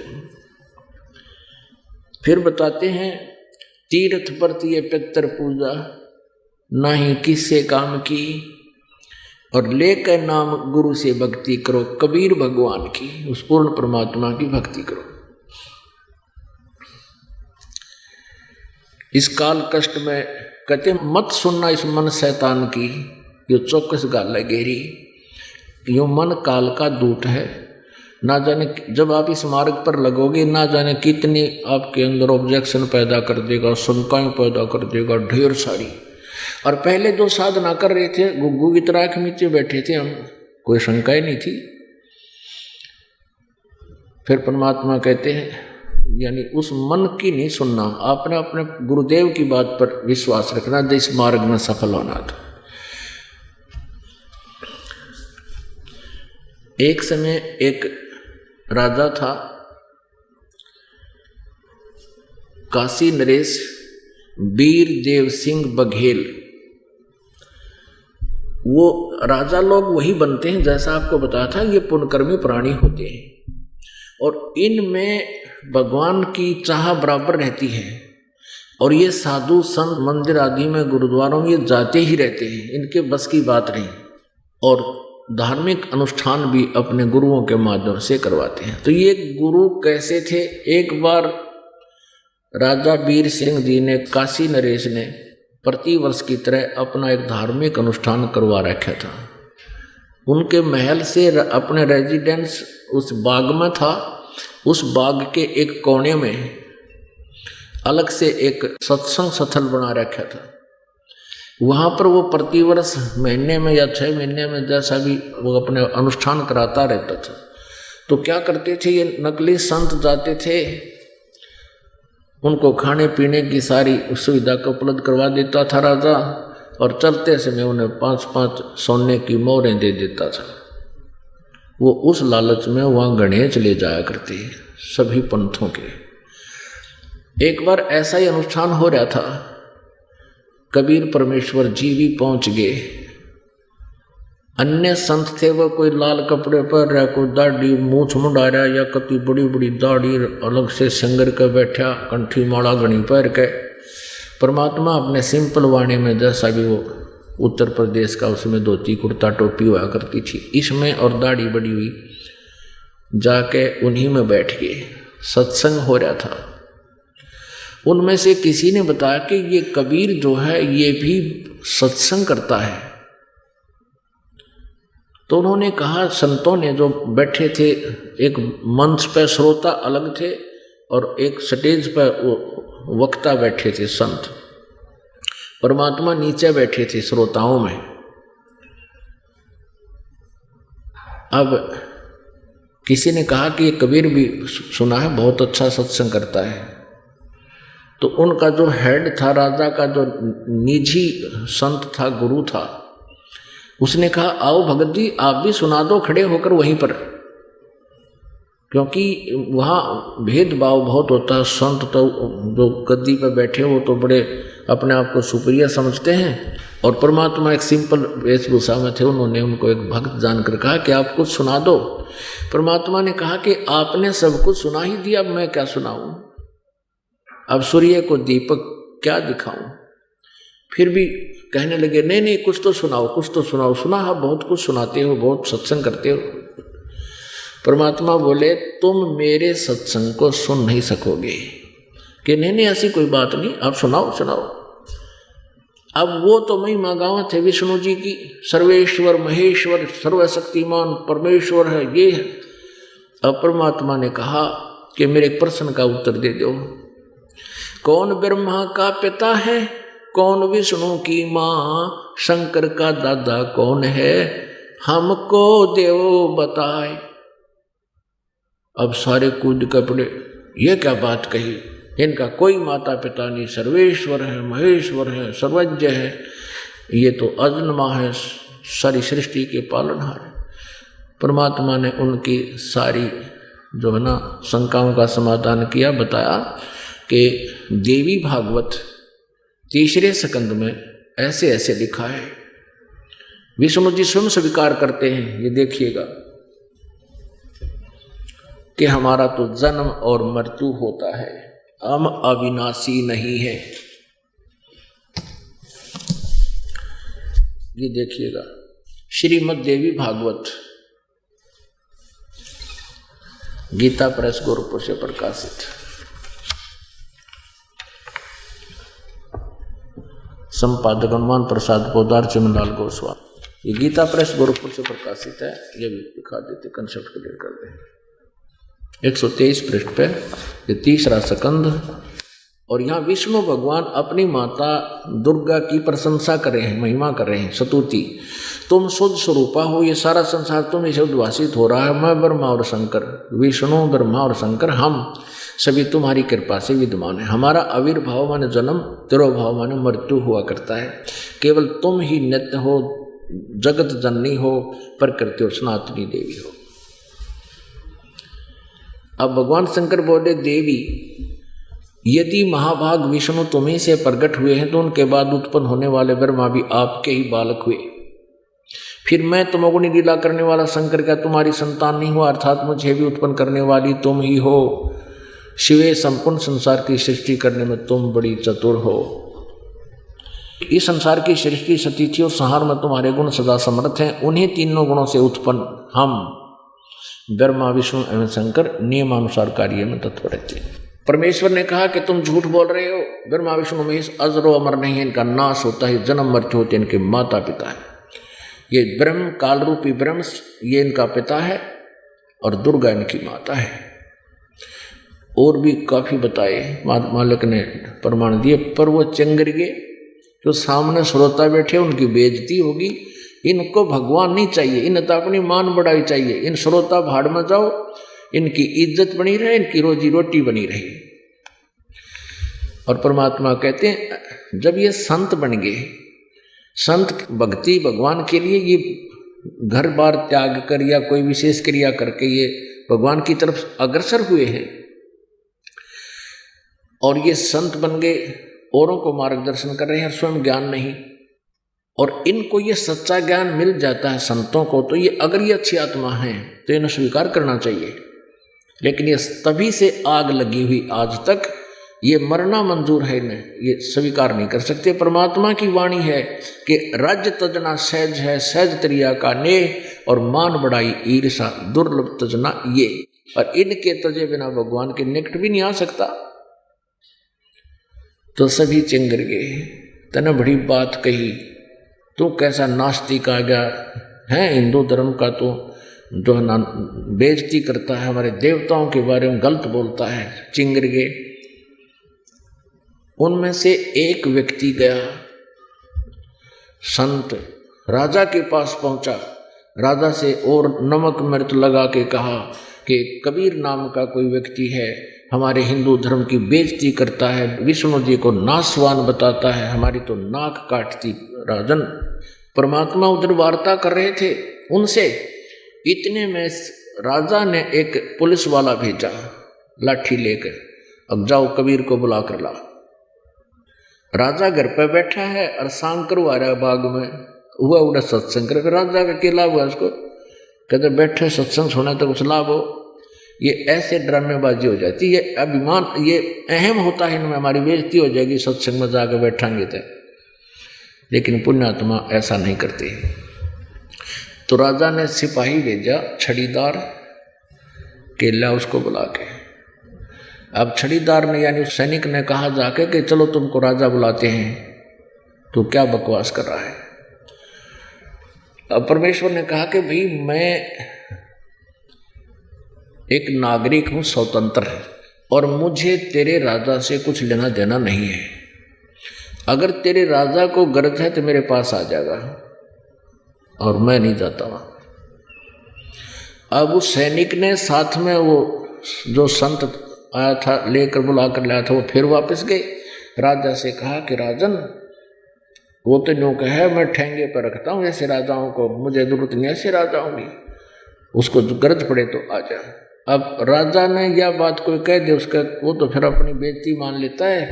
फिर बताते हैं तीर्थ पर ये पितर पूजा नहीं किससे काम की, और लेकर नाम गुरु से भक्ति करो, कबीर भगवान की, उस पूर्ण परमात्मा की भक्ति करो। इस काल कष्ट में कहते मत सुनना इस मन शैतान की, यो चौकस गाल गेरी। यो मन काल का दूत है, ना जाने जब आप इस मार्ग पर लगोगे ना जाने कितनी आपके अंदर ऑब्जेक्शन पैदा कर देगा, शंकाएं पैदा कर देगा ढेर सारी। और पहले जो साधना कर रहे थे गुग्गू की तरह के नीचे बैठे थे हम, कोई शंकाएं नहीं थी। फिर परमात्मा कहते हैं यानी उस मन की नहीं सुनना, आपने अपने गुरुदेव की बात पर विश्वास रखना जो इस मार्ग में सफल होना था। एक समय एक राजा था काशी नरेश वीर देव सिंह बघेल। वो राजा लोग वही बनते हैं जैसा आपको बताया था, ये पुण्यकर्मी प्राणी होते हैं और इनमें भगवान की चाह बराबर रहती है। और ये साधु संत मंदिर आदि में गुरुद्वारों में ये जाते ही रहते हैं, इनके बस की बात नहीं। और धार्मिक अनुष्ठान भी अपने गुरुओं के माध्यम से करवाते हैं। तो ये गुरु कैसे थे, एक बार राजा वीर सिंह जी ने काशी नरेश ने प्रतिवर्ष की तरह अपना एक धार्मिक अनुष्ठान करवा रखा था। उनके महल से अपने रेजिडेंस उस बाग में था, उस बाग के एक कोने में अलग से एक सत्संग स्थल बना रखा था। वहाँ पर वो प्रतिवर्ष महीने में या 6 महीने में जैसा भी वो अपने अनुष्ठान कराता रहता था। तो क्या करते थे, ये नकली संत जाते थे, उनको खाने पीने की सारी सुविधा को उपलब्ध करवा देता था राजा, और चलते समय उन्हें 5-5 सोने की मोहरें दे देता था। वो उस लालच में वहाँ गणे चले जाया करते सभी पंथों के। एक बार ऐसा ही अनुष्ठान हो रहा था, कबीर परमेश्वर जी भी पहुँच गए अन्य संत थे वो कोई लाल कपड़े पहन रहा, कोई दाढ़ी मूछ मुंडा रहा, या कति बड़ी बड़ी दाढ़ी अलग से संगर के बैठा, कंठी माला घनी पैर के। परमात्मा अपने सिंपल वाणी में जैसा भी वो उत्तर प्रदेश का, उसमें धोती कुर्ता टोपी हुआ करती थी, इसमें और दाढ़ी बड़ी हुई, जाके उन्हीं में बैठ गए। सत्संग हो रहा था। उनमें से किसी ने बताया कि ये कबीर जो है ये भी सत्संग करता है। तो उन्होंने कहा, संतों ने जो बैठे थे, एक मंच पर श्रोता अलग थे और एक स्टेज पर वक्ता बैठे थे संत। परमात्मा नीचे बैठे थे श्रोताओं में। अब किसी ने कहा कि ये कबीर भी सुना है, बहुत अच्छा सत्संग करता है। तो उनका जो हेड था, राजा का जो निजी संत था, गुरु था, उसने कहा, आओ भगत जी आप भी सुना दो खड़े होकर वहीं पर, क्योंकि वहाँ भेदभाव बहुत होता है। संत तो जो गद्दी पर बैठे वो तो बड़े अपने आप को सुपीरियर समझते हैं, और परमात्मा एक सिंपल वेशभूषा में थे। उन्होंने उनको एक भक्त जानकर कहा कि आप कुछ सुना दो। परमात्मा ने कहा कि आपने सब कुछ सुना ही दिया, अब मैं क्या सुनाऊं, अब सूर्य को दीपक क्या दिखाऊं। फिर भी कहने लगे, नहीं नहीं कुछ तो सुनाओ, कुछ तो सुनाओ। सुना है, बहुत कुछ सुनाते हो, बहुत सत्संग करते हो। परमात्मा बोले, तुम मेरे सत्संग को सुन नहीं सकोगे। कि नहीं नहीं ऐसी कोई बात नहीं, आप सुनाओ सुनाओ। अब वो तो महिमा गाँव थे विष्णु जी की, सर्वेश्वर महेश्वर सर्वशक्तिमान परमेश्वर है, ये है। अब परमात्मा ने कहा कि मेरे प्रश्न का उत्तर दे दो। कौन ब्रह्मा का पिता है, कौन विष्णु की माँ, शंकर का दादा कौन है, हमको देव बताए। अब सारे कूद कपड़े, ये क्या बात कही, इनका कोई माता पिता नहीं, सर्वेश्वर है महेश्वर है सर्वज्ञ है, ये तो अजन्मा है, सारी सृष्टि के पालनहार है। परमात्मा ने उनकी सारी जो है ना शंकाओं का समाधान किया, बताया कि देवी भागवत 3 स्कंद में ऐसे ऐसे लिखा है। विष्णु जी स्वयं स्वीकार करते हैं, ये देखिएगा कि हमारा तो जन्म और मृत्यु होता है, हम अविनाशी नहीं है। ये देखिएगा श्रीमद् देवी भागवत, गीता प्रेस गोरखपुर से प्रकाशित, संपादक हनुमान प्रसाद पोदार चिमनलाल गोस्वामी। ये गीता प्रेस गोरखपुर से प्रकाशित है। ये भी दिखा देते, कंसेप्ट क्लियर कर दें। 123 पृष्ठ पे ये 3 स्कंद। और यहाँ विष्णु भगवान अपनी माता दुर्गा की प्रशंसा कर रहे हैं, महिमा कर रहे हैं, स्तुति। तुम शुद्ध स्वरूपा हो, ये सारा संसार तुम इसे उद्भासित हो रहा है। मैं ब्रह्मा और शंकर, विष्णु ब्रह्मा और शंकर, हम सभी तुम्हारी कृपा से विद्यमान है। हमारा आविर्भाव माने जन्म, तिरोभाव माने मृत्यु हुआ करता है। केवल तुम ही नित्य हो, जगत जननी हो, प्रकृति और सनातनी देवी हो। अब भगवान शंकर बोले, देवी यदि महाभाग विष्णु तुम्ही से प्रकट हुए हैं तो उनके बाद उत्पन्न होने वाले ब्रह्मा भी आपके ही बालक हुए। फिर मैं तमोगुणी लीला करने वाला शंकर क्या तुम्हारी संतान नहीं हुआ, अर्थात मुझे भी उत्पन्न करने वाली तुम ही हो। शिवे संपूर्ण संसार की सृष्टि करने में तुम बड़ी चतुर हो। इस संसार की सृष्टि सतीथि और संहार में तुम्हारे गुण सदा समर्थ हैं। उन्हीं तीनों गुणों से उत्पन्न हम ब्रह्मा विष्णु एवं शंकर नियमानुसार कार्य में तत्पर रहते हैं। परमेश्वर ने कहा कि तुम झूठ बोल रहे हो, ब्रह्मा विष्णु महेश अजरो अमर नहीं है, इनका नाश होता है, जन्म मृत्यु होते, इनके माता पिता है। ये ब्रह्म काल रूपी ब्रह्म ये इनका पिता है और दुर्गा इनकी माता है। और भी काफी बताए मालिक ने प्रमाण दिए, पर वो चंगरिए जो सामने श्रोता बैठे उनकी बेइज्जती होगी। इनको भगवान नहीं चाहिए, इन्हें तो अपनी मान बढ़ाई चाहिए। इन श्रोता भाड़ में जाओ, इनकी इज्जत बनी रहे, इनकी रोजी रोटी बनी रहे। और परमात्मा कहते हैं जब ये संत बन गए, संत भक्ति भगवान के लिए ये घर बार त्याग कर या कोई विशेष क्रिया करके ये भगवान की तरफ अग्रसर हुए हैं और ये संत बन गए, औरों को मार्गदर्शन कर रहे हैं, स्वयं ज्ञान नहीं। और इनको ये सच्चा ज्ञान मिल जाता है संतों को, तो ये अगर ये अच्छी आत्मा है तो इन्हें स्वीकार करना चाहिए। लेकिन ये तभी से आग लगी हुई आज तक, ये मरना मंजूर है, इन्हें ये स्वीकार नहीं कर सकते। परमात्मा की वाणी है कि राज्य तजना सहज है, सहज त्रिया का नेह, और मान बढ़ाई ईर्षा दुर्लभ तजना ये। और इनके तजे बिना भगवान के निकट भी नहीं आ सकता। तो सभी चिंगर गए, तने बड़ी बात कही, तू कैसा नास्तिक आ गया है हिंदू धर्म का, तो जो बेइज्जती करता है, हमारे देवताओं के बारे में गलत बोलता है। चिंगर गए। उनमें से एक व्यक्ति गया, संत राजा के पास पहुंचा, राजा से और नमक मिर्च लगा के कहा कि कबीर नाम का कोई व्यक्ति है, हमारे हिंदू धर्म की बेइज्जती करता है, विष्णु जी को नासवान बताता है, हमारी तो नाक काटती। राजन परमात्मा उधर वार्ता कर रहे थे उनसे। इतने में राजा ने एक पुलिस वाला भेजा लाठी लेकर, अब जाओ कबीर को बुला कर ला। राजा घर पे बैठा है और सांग करवा रहा है बाग में, हुआ उड़ा सत्संग कर। राजा का क्या लाभ हुआ उसको, कहते बैठे सत्संग सुना तो कुछ लाभ हो। ये ऐसे ड्रामेबाजी हो जाती है, अभिमान ये अहम होता है इनमें, हमारी बेइज्जती हो जाएगी सत्संग में जाकर बैठांगे तो। लेकिन पुण्यात्मा ऐसा नहीं करते। तो राजा ने सिपाही भेजा छड़ीदार, केला उसको बुला के। अब छड़ीदार ने यानी सैनिक ने कहा जाके कि चलो तुमको राजा बुलाते हैं, तो क्या बकवास कर रहा है। अब परमेश्वर ने कहा कि भाई मैं एक नागरिक हूं, स्वतंत्र, और मुझे तेरे राजा से कुछ लेना देना नहीं है। अगर तेरे राजा को गरज है तो मेरे पास आ जाएगा, और मैं नहीं जाता वहां। अब उस सैनिक ने साथ में वो जो संत आया था लेकर बुला कर लाया था, वो फिर वापस गए। राजा से कहा कि राजन वो तो न्यू कहे मैं ठेंगे पर रखता हूँ ऐसे राजाओं को, मुझे जरूरत नहीं ऐसे राजाओं की, उसको गरज पड़े तो आ जा। अब राजा ने यह बात कोई कह दे उसका, वो तो फिर अपनी बेइज्जती मान लेता है,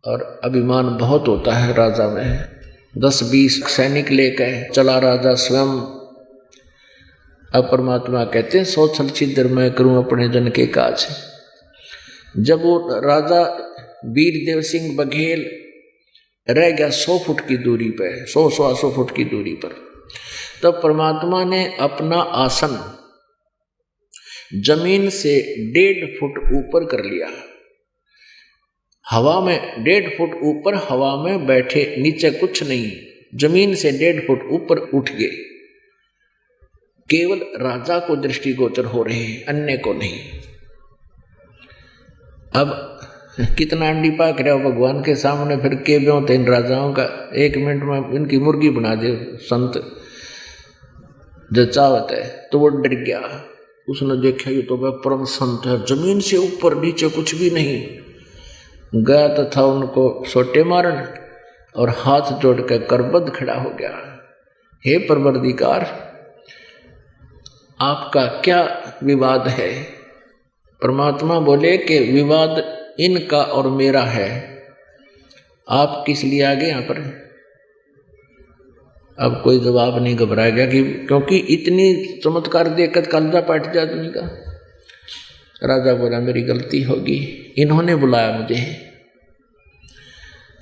और अभिमान बहुत होता है राजा में। 10-20 सैनिक लेकर चला राजा स्वयं। अब परमात्मा कहते हैं 100 छल छिद्र मैं करूं अपने जन के काज। जब वो राजा वीर देव सिंह बघेल रह गया 100 फुट की दूरी पे, 100-125 फुट की दूरी पर, तब परमात्मा ने अपना आसन जमीन से 1.5 फुट ऊपर कर लिया। हवा में 1.5 फुट ऊपर हवा में बैठे, नीचे कुछ नहीं, जमीन से 1.5 फुट ऊपर उठ गए। केवल राजा को दृष्टिगोचर हो रहे हैं, अन्य को नहीं। अब कितना अंडी पाक रहे हो भगवान के सामने, फिर के ब्यों इन राजाओं का। 1 मिनट में इनकी मुर्गी बना दे संत जो चाहत है। तो वो डर गया, उसने देखा ये तो वह परम संत है, जमीन से ऊपर नीचे कुछ भी नहीं। गया तो था उनको सोटे मारन, और हाथ जोड़ कर करबद्ध खड़ा हो गया, हे परवरदिगार आपका क्या विवाद है। परमात्मा बोले कि विवाद इनका और मेरा है, आप किस लिए आ गए यहाँ पर। अब कोई जवाब नहीं, घबरा गया कि क्योंकि इतनी चमत्कार देखकर कलजा पाट जाए आदमी का। राजा बोला मेरी गलती होगी, इन्होंने बुलाया मुझे।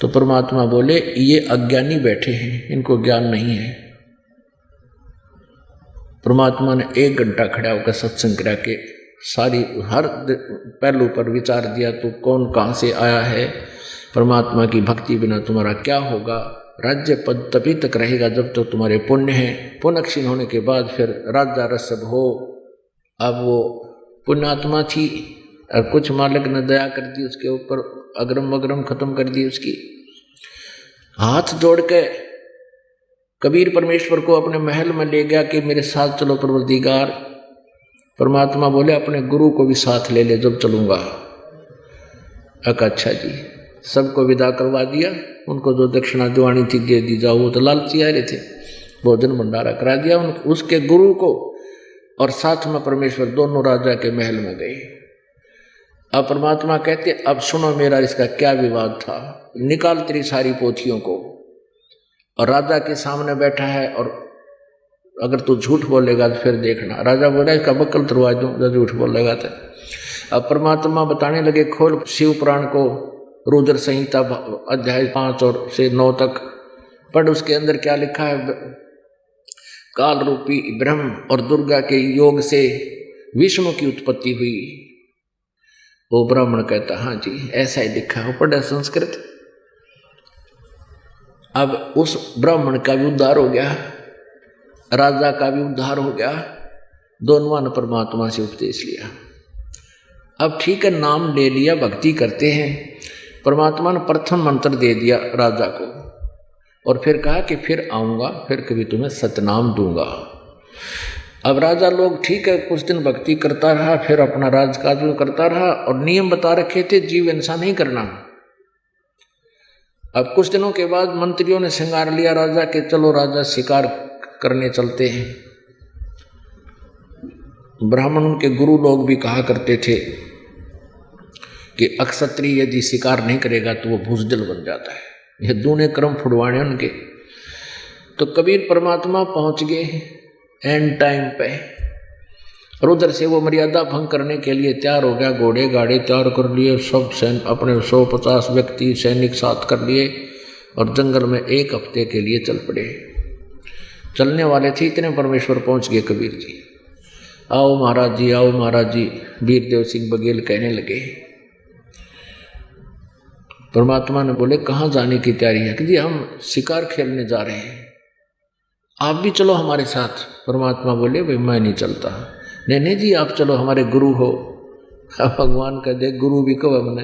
तो परमात्मा बोले ये अज्ञानी बैठे हैं, इनको ज्ञान नहीं है। परमात्मा ने 1 घंटा खड़ा होकर सत्संग करा के सारी हर पहलू पर विचार दिया, तू कौन कहाँ से आया है, परमात्मा की भक्ति बिना तुम्हारा क्या होगा, राज्य पद तभी तक रहेगा जब तक तो तुम्हारे पुण्य हैं, पुण्य क्षीण होने के बाद फिर राजा रसब हो। अब वो पुण्यात्मा थी और कुछ मालिक ने दया कर दी उसके ऊपर, अग्रम अग्रम खत्म कर दी उसकी। हाथ जोड़ के कबीर परमेश्वर को अपने महल में ले गया कि मेरे साथ चलो परवरदिगार। परमात्मा बोले अपने गुरु को भी साथ ले ले जब चलूंगा। अच्छा जी, सबको विदा करवा दिया, उनको जो दक्षिणा दिवानी थी दे दी, जाओ वो तो लालची आ रहे थे, भोजन भंडारा करा दिया उसके गुरु को, और साथ में परमेश्वर दोनों राजा के महल में गए। अब परमात्मा कहते अब सुनो मेरा इसका क्या विवाद था, निकाल तेरी सारी पोथियों को। और राजा के सामने बैठा है, और अगर तू झूठ बोलेगा तो फिर देखना। राजा बोला इसका बक्कल तुड़वा दूं जब झूठ बोलेगा तो। अब परमात्मा बताने लगे, खोल शिव पुराण को, रुद्र संहिता अध्याय 5 और से 9 तक पढ़। उसके अंदर क्या लिखा है? काल रूपी ब्रह्म और दुर्गा के योग से विष्णु की उत्पत्ति हुई। वो ब्राह्मण कहता हाँ जी ऐसा ही लिखा है, वो पढ़ा संस्कृत। अब उस ब्राह्मण का भी उद्धार हो गया, राजा का भी उद्धार हो गया, दोनों ने परमात्मा से उपदेश लिया। अब ठीक है, नाम ले लिया, भक्ति करते हैं। परमात्मा ने प्रथम मंत्र दे दिया राजा को, और फिर कहा कि फिर आऊँगा, फिर कभी तुम्हें सतनाम दूंगा। अब राजा लोग ठीक है कुछ दिन भक्ति करता रहा, फिर अपना राजकाज करता रहा, और नियम बता रखे थे जीव हिंसा नहीं करना। अब कुछ दिनों के बाद मंत्रियों ने श्रृंगार लिया राजा के, चलो राजा शिकार करने चलते हैं। ब्राह्मण के गुरु लोग भी कहा करते थे कि अक्षत्रिय यदि शिकार नहीं करेगा तो वो भूसजल बन जाता है। ये दूने क्रम फुड़वाने उनके। तो कबीर परमात्मा पहुंच गए एंड टाइम पे, और उधर से वो मर्यादा भंग करने के लिए तैयार हो गया, घोड़े गाड़े तैयार कर लिए, सब अपने 150 व्यक्ति सैनिक साथ कर लिए, और जंगल में 1 हफ्ते के लिए चल पड़े। चलने वाले थे इतने परमेश्वर पहुंच गए कबीर जी, आओ महाराज जी, आओ महाराज जी। वीरदेव सिंह बघेल कहने लगे। परमात्मा ने बोले कहाँ जाने की तैयारी है? कि जी हम शिकार खेलने जा रहे हैं, आप भी चलो हमारे साथ। परमात्मा बोले भाई मैं नहीं चलता। नहीं जी आप चलो, हमारे गुरु हो। भगवान का देख गुरु भी कब हमने,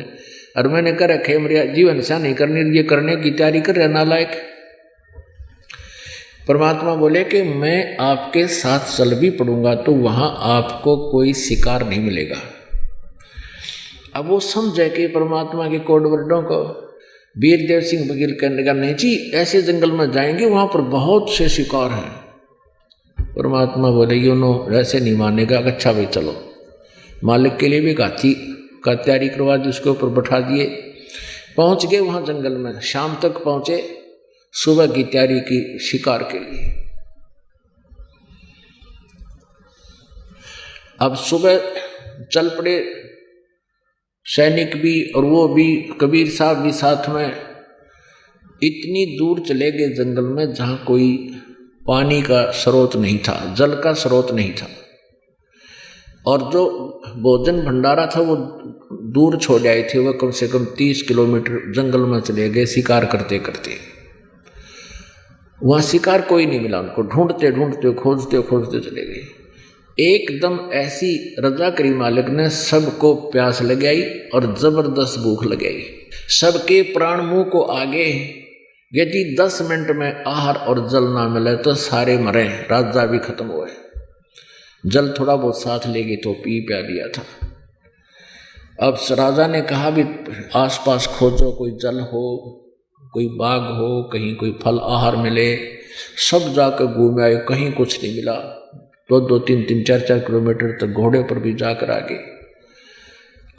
और मैंने कर रखे मेरा जीवन ऐसा नहीं करने, ये करने की तैयारी कर रहे नालायक। परमात्मा बोले कि मैं आपके साथ चल भी पड़ूंगा तो वहां आपको कोई शिकार नहीं मिलेगा। अब वो समझे कि परमात्मा के कोड वर्डों को। वीरदेव सिंह बघेल कहने लगा नहीं जी ऐसे जंगल में जाएंगे वहां पर बहुत से शिकार हैं। परमात्मा बोले यू नो ऐसे नहीं मानेगा। अच्छा भाई चलो। मालिक के लिए भी हाथी का तैयारी करवा दी, उसके ऊपर बैठा दिए। पहुंच गए वहां जंगल में, शाम तक पहुंचे, सुबह की तैयारी की शिकार के लिए। अब सुबह चल पड़े सैनिक भी और वो भी, कबीर साहब भी साथ में। इतनी दूर चले गए जंगल में जहाँ कोई पानी का स्रोत नहीं था, जल का स्रोत नहीं था, और जो भोजन भंडारा था वो दूर छोड़ आए थे। वह कम से कम 30 किलोमीटर जंगल में चले गए शिकार करते करते। वहाँ शिकार कोई नहीं मिला उनको, ढूंढते ढूंढते खोजते खोजते चले गए। एकदम ऐसी रजा करी मालिक ने, सबको प्यास लगाई और जबरदस्त भूख लगाई। सबके प्राण मुंह को आगे। यदि 10 मिनट में आहार और जल ना मिले तो सारे मरे, राजा भी खत्म हुए। जल थोड़ा बहुत साथ ले गए तो पी प्या दिया था। अब राजा ने कहा भी आसपास खोजो, कोई जल हो, कोई बाग हो, कहीं कोई फल आहार मिले। सब जाकर घूमे आए, कहीं कुछ नहीं मिला। 2-2, 3-3, 4-4 किलोमीटर तक घोड़े पर भी जाकर आ गए।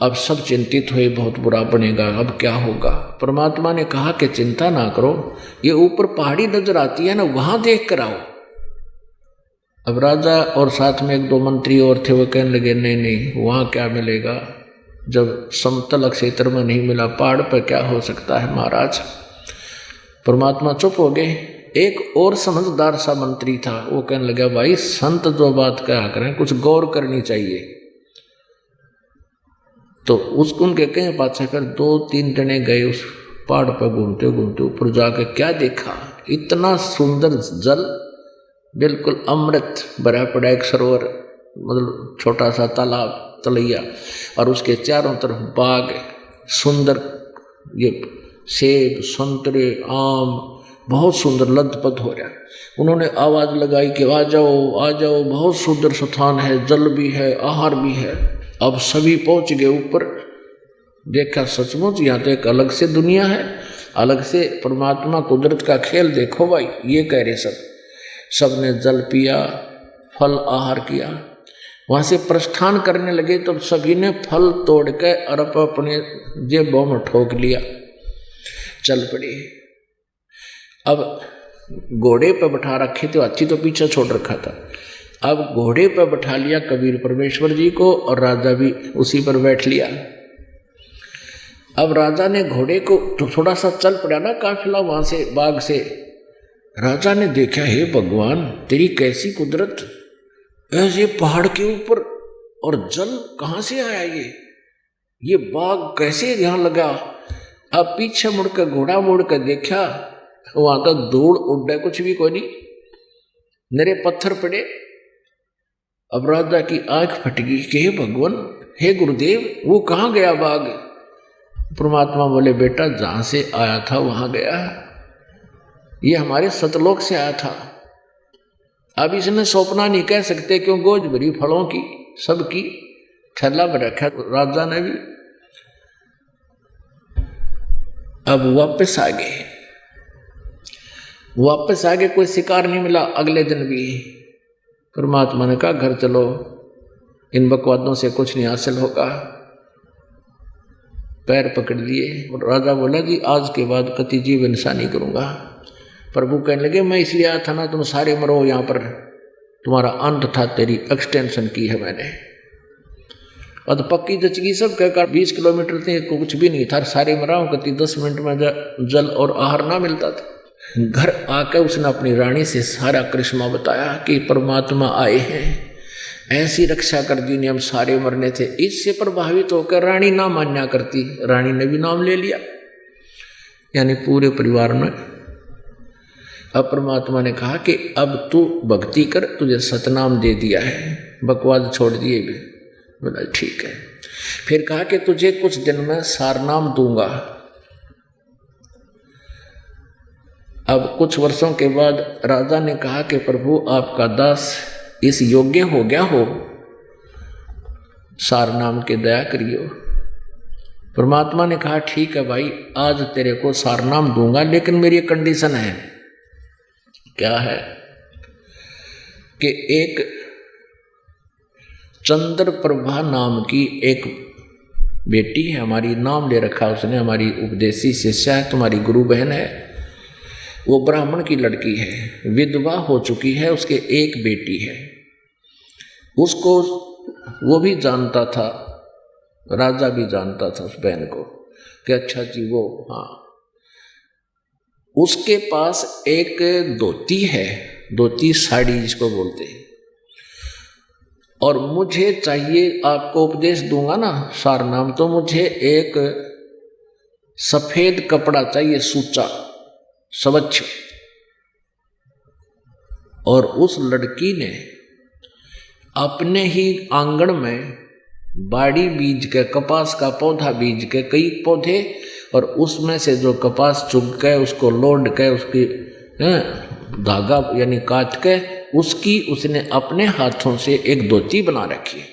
अब सब चिंतित हुए, बहुत बुरा बनेगा, अब क्या होगा। परमात्मा ने कहा कि चिंता ना करो, ये ऊपर पहाड़ी नजर आती है ना, वहां देख कर आओ। अब राजा और साथ में 1-2 मंत्री और थे, वो कहने लगे नहीं नहीं वहां क्या मिलेगा, जब समतल क्षेत्र में नहीं मिला, पहाड़ पर क्या हो सकता है महाराज। परमात्मा चुप हो गए। एक और समझदार सा मंत्री था, वो कहने लगा भाई संत जो बात कहा करें कुछ गौर करनी चाहिए। तो उनके कहे पाछे फिर 2-3 जने गए उस पहाड़ पर, घूमते घूमते ऊपर जाके क्या देखा, इतना सुंदर जल, बिल्कुल अमृत भरा पड़ा एक सरोवर, मतलब छोटा सा तालाब तलैया, और उसके चारों तरफ बाग, सुंदर ये सेब संतरे आम, बहुत सुंदर लदपद हो रहा। उन्होंने आवाज लगाई कि आ जाओ, बहुत सुंदर स्थान है, जल भी है, आहार भी है। अब सभी पहुंच गए ऊपर, देखा सचमुच यहाँ तो एक अलग से दुनिया है, अलग से परमात्मा कुदरत का खेल देखो भाई। ये कह रहे सबने जल पिया, फल आहार किया। वहां से प्रस्थान करने लगे तो सभी ने फल तोड़ के अरब अपने जेबों में ठोक लिया, चल पड़े। अब घोड़े पर बैठा रखे थे, हाथी तो पीछे छोड़ रखा था। अब घोड़े पर बैठा लिया कबीर परमेश्वर जी को और राजा भी उसी पर बैठ लिया। अब राजा ने घोड़े को तो थोड़ा सा चल पड़ा ना काफिला वहां से बाग से। राजा ने देखा, हे भगवान तेरी कैसी कुदरत, ऐसे पहाड़ के ऊपर और जल कहाँ से आया, ये बाग कैसे यहाँ लगा। अब पीछे मुड़कर घोड़ा मुड़कर देखा, वहां तो धूल उड़े, कुछ भी कोई नहीं, नरे पत्थर पड़े। अब राजा की आंख फट गई कि हे भगवान, हे गुरुदेव, वो कहाँ गया बाग। परमात्मा बोले, बेटा जहां से आया था वहां गया, ये हमारे सतलोक से आया था। अब इसने सौंपना नहीं कह सकते क्यों, गोज भरी फलों की सबकी थैला में रखा राजा ने भी। अब वापस आ गए, कोई शिकार नहीं मिला। अगले दिन भी परमात्मा ने कहा घर चलो, इन बकवादों से कुछ नहीं हासिल होगा। पैर पकड़ लिए और राजा बोला जी आज के बाद कति जीव हिंसा नहीं करूंगा। प्रभु कहने लगे, मैं इसलिए आया था ना, तुम सारे मरो यहाँ पर, तुम्हारा अंत था, तेरी एक्सटेंशन की है मैंने। और तो पक्की जचगी सब कहकर 20 किलोमीटर थे, कुछ भी नहीं था, सारे मराओ कति 10 मिनट में जल और आहार ना मिलता था। घर आकर उसने अपनी रानी से सारा करिश्मा बताया कि परमात्मा आए हैं, ऐसी रक्षा कर दी ने, हम सारे मरने थे। इससे प्रभावित होकर रानी ना मान्या करती, रानी ने भी नाम ले लिया, यानी पूरे परिवार में। अब परमात्मा ने कहा कि अब तू भक्ति कर, तुझे सतनाम दे दिया है, बकवाद छोड़ दिए भी। बोला ठीक है। फिर कहा कि तुझे कुछ दिन में सारनाम दूंगा। अब कुछ वर्षों के बाद राजा ने कहा कि प्रभु आपका दास इस योग्य हो गया हो, सारनाम के दया करियो। परमात्मा ने कहा ठीक है भाई, आज तेरे को सारनाम दूंगा, लेकिन मेरी एक कंडीशन है। क्या है कि एक चंद्र प्रभा नाम की एक बेटी है हमारी, नाम ले रखा उसने, हमारी उपदेशी शिष्या है, तुम्हारी गुरु बहन है। वो ब्राह्मण की लड़की है, विधवा हो चुकी है, उसके एक बेटी है। उसको वो भी जानता था, राजा भी जानता था उस बहन को कि अच्छा जी वो, हाँ, उसके पास एक धोती है, धोती साड़ी जिसको बोलते हैं, और मुझे चाहिए, आपको उपदेश दूंगा ना सारनाम, तो मुझे एक सफेद कपड़ा चाहिए, सूचा स्वच्छ। और उस लड़की ने अपने ही आंगन में बाड़ी बीज के, कपास का पौधा बीज के, कई पौधे, और उसमें से जो कपास चुग के उसको लोड के उसकी धागा यानी काट के उसकी उसने अपने हाथों से एक धोती बना रखी है।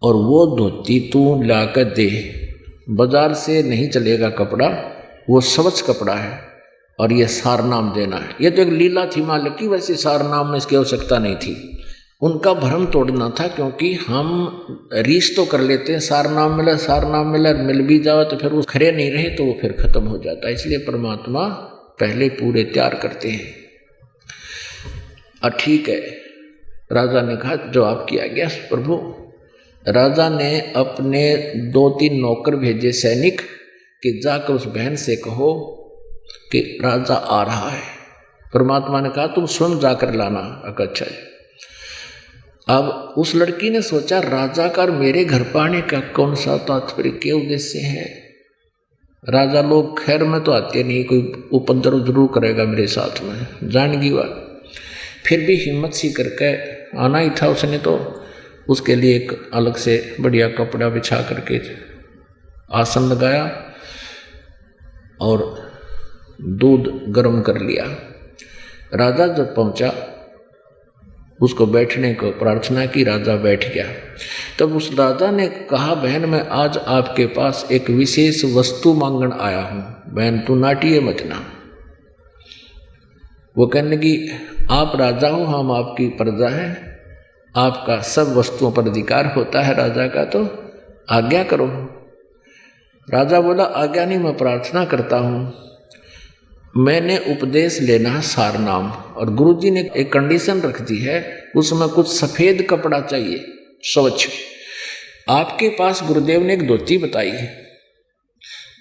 और वो धोती तू लाकर दे, बाजार से नहीं चलेगा कपड़ा, वो स्वच्छ कपड़ा है, और ये सारनाम देना है। ये तो एक लीला थी मालिक की, वैसे सारनाम में इसकी आवश्यकता नहीं थी। उनका भ्रम तोड़ना था, क्योंकि हम रीस तो कर लेते हैं, सारनाम मिला, मिल भी जाओ तो फिर वो खरे नहीं रहे तो वो फिर खत्म हो जाता है। इसलिए परमात्मा पहले पूरे तैयार करते हैं। और ठीक है, राजा ने कहा जो आप किया गया प्रभु। राजा ने अपने 2-3 नौकर भेजे सैनिक कि जाकर उस बहन से कहो कि राजा आ रहा है। परमात्मा ने कहा तुम स्वयं जाकर लाना। अच्छा जी। अब उस लड़की ने सोचा राजा का मेरे घर पर आने का कौन सा तात्पर्य, क्या उद्देश्य है। राजा लोग खैर में तो आते नहीं, कोई उपद्रव जरूर करेगा मेरे साथ में, जान गई बात। फिर भी हिम्मत सी करके आना ही था उसने, तो उसके लिए एक अलग से बढ़िया कपड़ा बिछा करके आसन लगाया और दूध गर्म कर लिया। राजा जब पहुंचा उसको बैठने को प्रार्थना की, राजा बैठ गया। तब उस राजा ने कहा बहन मैं आज आपके पास एक विशेष वस्तु मांगन आया हूँ, बहन तू नाटिए मत ना। वो कहने लगी आप राजा हो, हम आपकी प्रजा हैं, आपका सब वस्तुओं पर अधिकार होता है राजा का, तो आज्ञा करो। राजा बोला आज्ञा नहीं, मैं प्रार्थना करता हूँ। मैंने उपदेश लेना सार नाम, और गुरुजी ने एक कंडीशन रख दी है, उसमें कुछ सफेद कपड़ा चाहिए, स्वच्छ। आपके पास गुरुदेव ने एक धोती बताई है,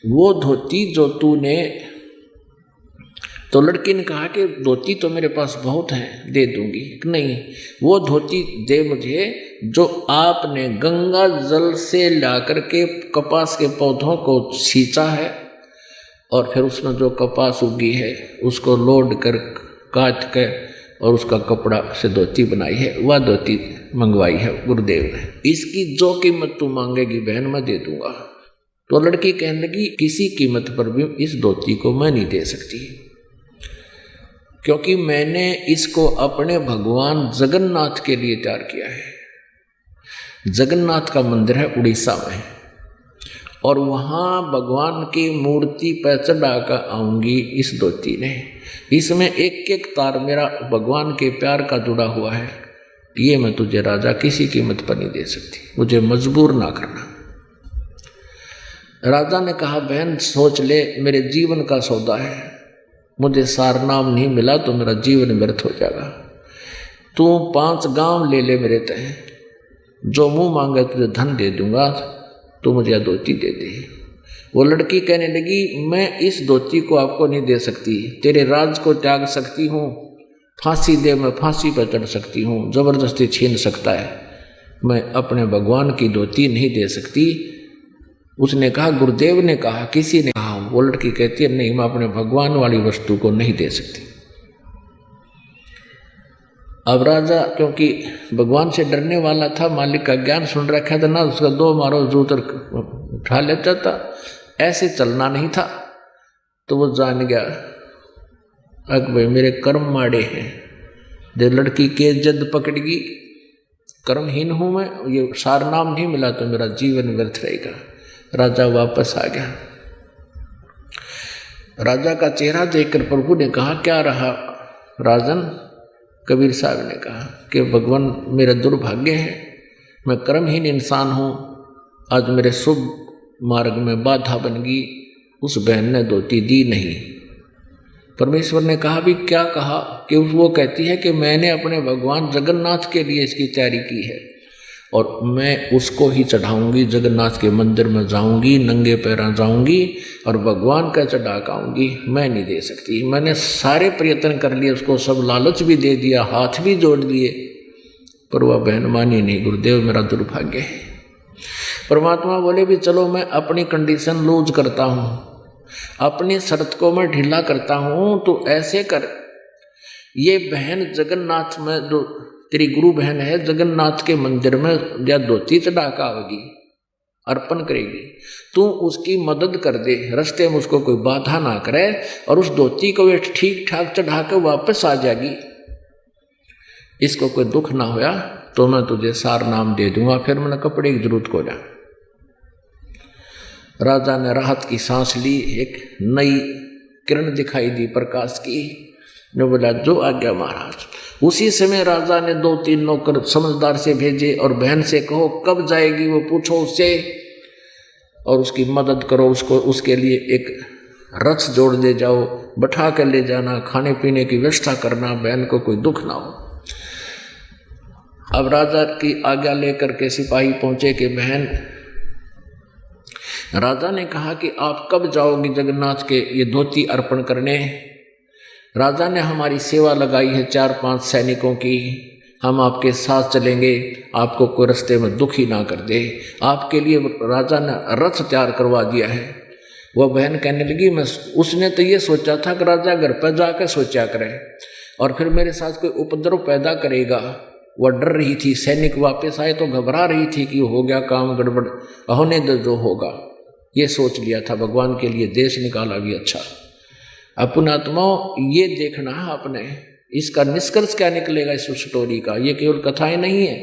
वो धोती जो तूने, तो लड़की ने कहा कि धोती तो मेरे पास बहुत है, दे दूंगी। नहीं, वो धोती दे मुझे जो आपने गंगा जल से ला करके कपास के पौधों को सींचा है, और फिर उसमें जो कपास उगी है उसको लोड कर काट कर और उसका कपड़ा से धोती बनाई है, वह धोती मंगवाई है गुरुदेव ने। इसकी जो कीमत तू मांगेगी बहन मैं दे दूंगा। तो लड़की कहने लगी किसी कीमत पर भी इस धोती को मैं नहीं दे सकती, क्योंकि मैंने इसको अपने भगवान जगन्नाथ के लिए तैयार किया है। जगन्नाथ का मंदिर है उड़ीसा में, और वहाँ भगवान की मूर्ति पर चढ़ा कर आऊँगी इस धोती ने। इसमें एक एक तार मेरा भगवान के प्यार का जुड़ा हुआ है। ये मैं तुझे राजा किसी कीमत पर नहीं दे सकती, मुझे मजबूर ना करना। राजा ने कहा बहन सोच ले, मेरे जीवन का सौदा है, मुझे सार नाम नहीं मिला तो मेरा जीवन व्यर्थ हो जाएगा। तू 5 गांव ले ले मेरे तय, जो मुंह मांगे तुझे धन दे दूंगा, तो मुझे यह धोती दे दे। वो लड़की कहने लगी मैं इस धोती को आपको नहीं दे सकती, तेरे राज को त्याग सकती हूँ, फांसी दे मैं फांसी पर चढ़ सकती हूँ, जबरदस्ती छीन सकता है, मैं अपने भगवान की धोती नहीं दे सकती। उसने कहा गुरुदेव ने कहा, किसी ने कहा? वो लड़की कहती है नहीं, मैं अपने भगवान वाली वस्तु को नहीं दे सकती। अब राजा क्योंकि भगवान से डरने वाला था, मालिक का ज्ञान सुन रखा था ना, उसका 2 मारो जूतर उठा लेता था, ऐसे चलना नहीं था। तो वो जान गया अक भाई मेरे कर्म माड़े हैं, जब लड़की के जद पकड़गी, कर्महीन हूँ मैं, ये सार नाम नहीं मिला तो मेरा जीवन व्यर्थ रहेगा। राजा वापस आ गया। राजा का चेहरा देखकर प्रभु ने कहा क्या रहा राजन? कबीर साहब ने कहा कि भगवान मेरा दुर्भाग्य है, मैं कर्महीन इंसान हूँ, आज मेरे शुभ मार्ग में बाधा बन गई, उस बहन ने धोती दी नहीं। परमेश्वर ने कहा भी क्या कहा? कि वो कहती है कि मैंने अपने भगवान जगन्नाथ के लिए इसकी तैयारी की है और मैं उसको ही चढ़ाऊंगी, जगन्नाथ के मंदिर में जाऊंगी, नंगे पैरों जाऊंगी और भगवान का चढ़ा आऊंगी, मैं नहीं दे सकती। मैंने सारे प्रयत्न कर लिए, उसको सब लालच भी दे दिया, हाथ भी जोड़ दिए, पर वह बहन मानी नहीं। गुरुदेव मेरा दुर्भाग्य है। परमात्मा बोले भी चलो मैं अपनी कंडीशन लूज करता हूँ, अपनी शर्त को मैं ढीला करता हूँ, तो ऐसे कर, ये बहन जगन्नाथ में जो तेरी गुरु बहन है, जगन्नाथ के मंदिर में या धोती चढ़ा कर आवेगी, अर्पण करेगी, तू उसकी मदद कर दे, रास्ते में उसको कोई बाधा ना करे और उस धोती को वे ठीक ठाक चढ़ा के वापस आ जाएगी, इसको कोई दुख ना होया तो मैं तुझे सार नाम दे दूंगा, फिर मैंने कपड़े की जरूरत को जा। राजा ने राहत की सांस ली, एक नई किरण दिखाई दी प्रकाश की, ने बोला जो आज्ञा महाराज। उसी समय राजा ने 2-3 नौकर समझदार से भेजे और बहन से कहो कब जाएगी वो पूछो उससे और उसकी मदद करो, उसको उसके लिए एक रथ जोड़ दे जाओ, बैठा कर ले जाना, खाने पीने की व्यवस्था करना, बहन को कोई दुख ना हो। अब राजा की आज्ञा लेकर के सिपाही पहुंचे कि बहन, राजा ने कहा कि आप कब जाओगी जगन्नाथ के ये धोती अर्पण करने? राजा ने हमारी सेवा लगाई है 4-5 सैनिकों की, हम आपके साथ चलेंगे, आपको कोई रास्ते में दुखी ना कर दे। आपके लिए राजा ने रथ तैयार करवा दिया है। वह बहन कहने लगी मैं, उसने तो ये सोचा था कि राजा घर पर जाकर सोचा करे और फिर मेरे साथ कोई उपद्रव पैदा करेगा। वह डर रही थी, सैनिक वापस आए तो घबरा रही थी कि हो गया काम गड़बड़, होने दो जो होगा, ये सोच लिया था। भगवान के लिए देश निकाला भी अच्छा। अपनात्माओं ये देखना है आपने, इसका निष्कर्ष क्या निकलेगा इस स्टोरी का? ये केवल कथाएं नहीं है,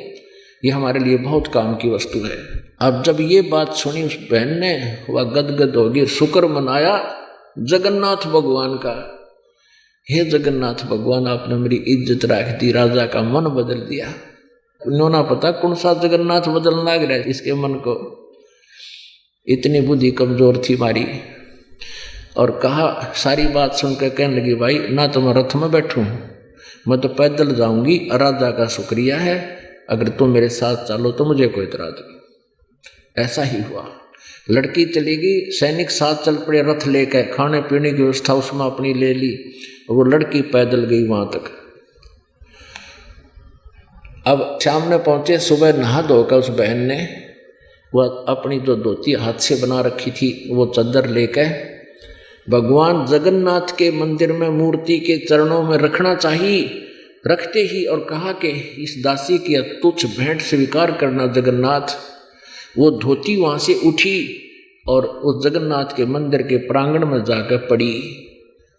ये हमारे लिए बहुत काम की वस्तु है। अब जब ये बात सुनी उस बहन ने, वह गदगद होगी, शुक्र मनाया जगन्नाथ भगवान का। हे जगन्नाथ भगवान, आपने मेरी इज्जत रख दी, राजा का मन बदल दिया। इन्होंने पता कौन सा जगन्नाथ बदलना लग रहा है इसके मन को, इतनी बुद्धि कमजोर थी मारी। और कहा, सारी बात सुनकर कहने लगी, भाई ना तो मैं रथ में बैठूं, मैं तो पैदल जाऊंगी। राजा का शुक्रिया है, अगर तुम मेरे साथ चलो तो मुझे कोई इतराज नहीं। ऐसा ही हुआ। लड़की चली गई, सैनिक साथ चल पड़े रथ लेकर, खाने पीने की व्यवस्था उसमें अपनी ले ली। वो लड़की पैदल गई वहां तक। अब शाम में पहुंचे, सुबह नहा धोकर उस बहन ने वह अपनी जो धोती हाथ से बना रखी थी वो चादर लेकर भगवान जगन्नाथ के मंदिर में मूर्ति के चरणों में रखना चाहिए। रखते ही और कहा कि इस दासी की तुच्छ भेंट स्वीकार करना जगन्नाथ। वो धोती वहाँ से उठी और उस जगन्नाथ के मंदिर के प्रांगण में जाकर पड़ी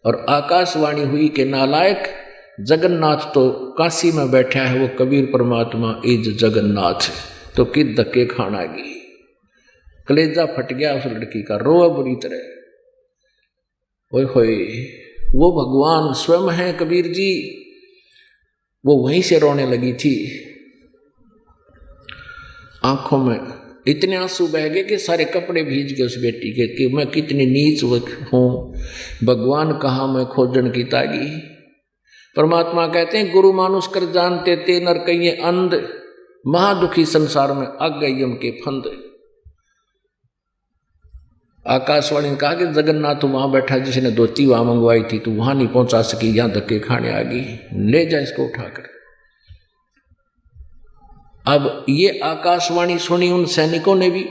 और आकाशवाणी हुई कि नालायक, जगन्नाथ तो काशी में बैठा है, वो कबीर परमात्मा इज जगन्नाथ, तो किस धक्के खाना गई। कलेजा फट गया उस लड़की का, रोआ बुरी तरह। ओए होए, वो भगवान स्वयं है कबीर जी। वो वहीं से रोने लगी थी, आंखों में इतने आंसू बह गए कि सारे कपड़े भीज गए उस बेटी के, कि मैं कितनी नीच हूँ, भगवान कहाँ मैं खोजन की तागी। परमात्मा कहते हैं, गुरु मानुष कर जानते ते नर कहिए अंध, महादुखी संसार में अग गई यम के फंद। आकाशवाणी ने कहा कि जगन्नाथ वहां बैठा जिसने धोती वहां मंगवाई थी, तो वहां नहीं पहुंचा सकी, यहां धक्के खाने आ गई, ले जा इसको उठाकर। अब ये आकाशवाणी सुनी उन सैनिकों ने भी,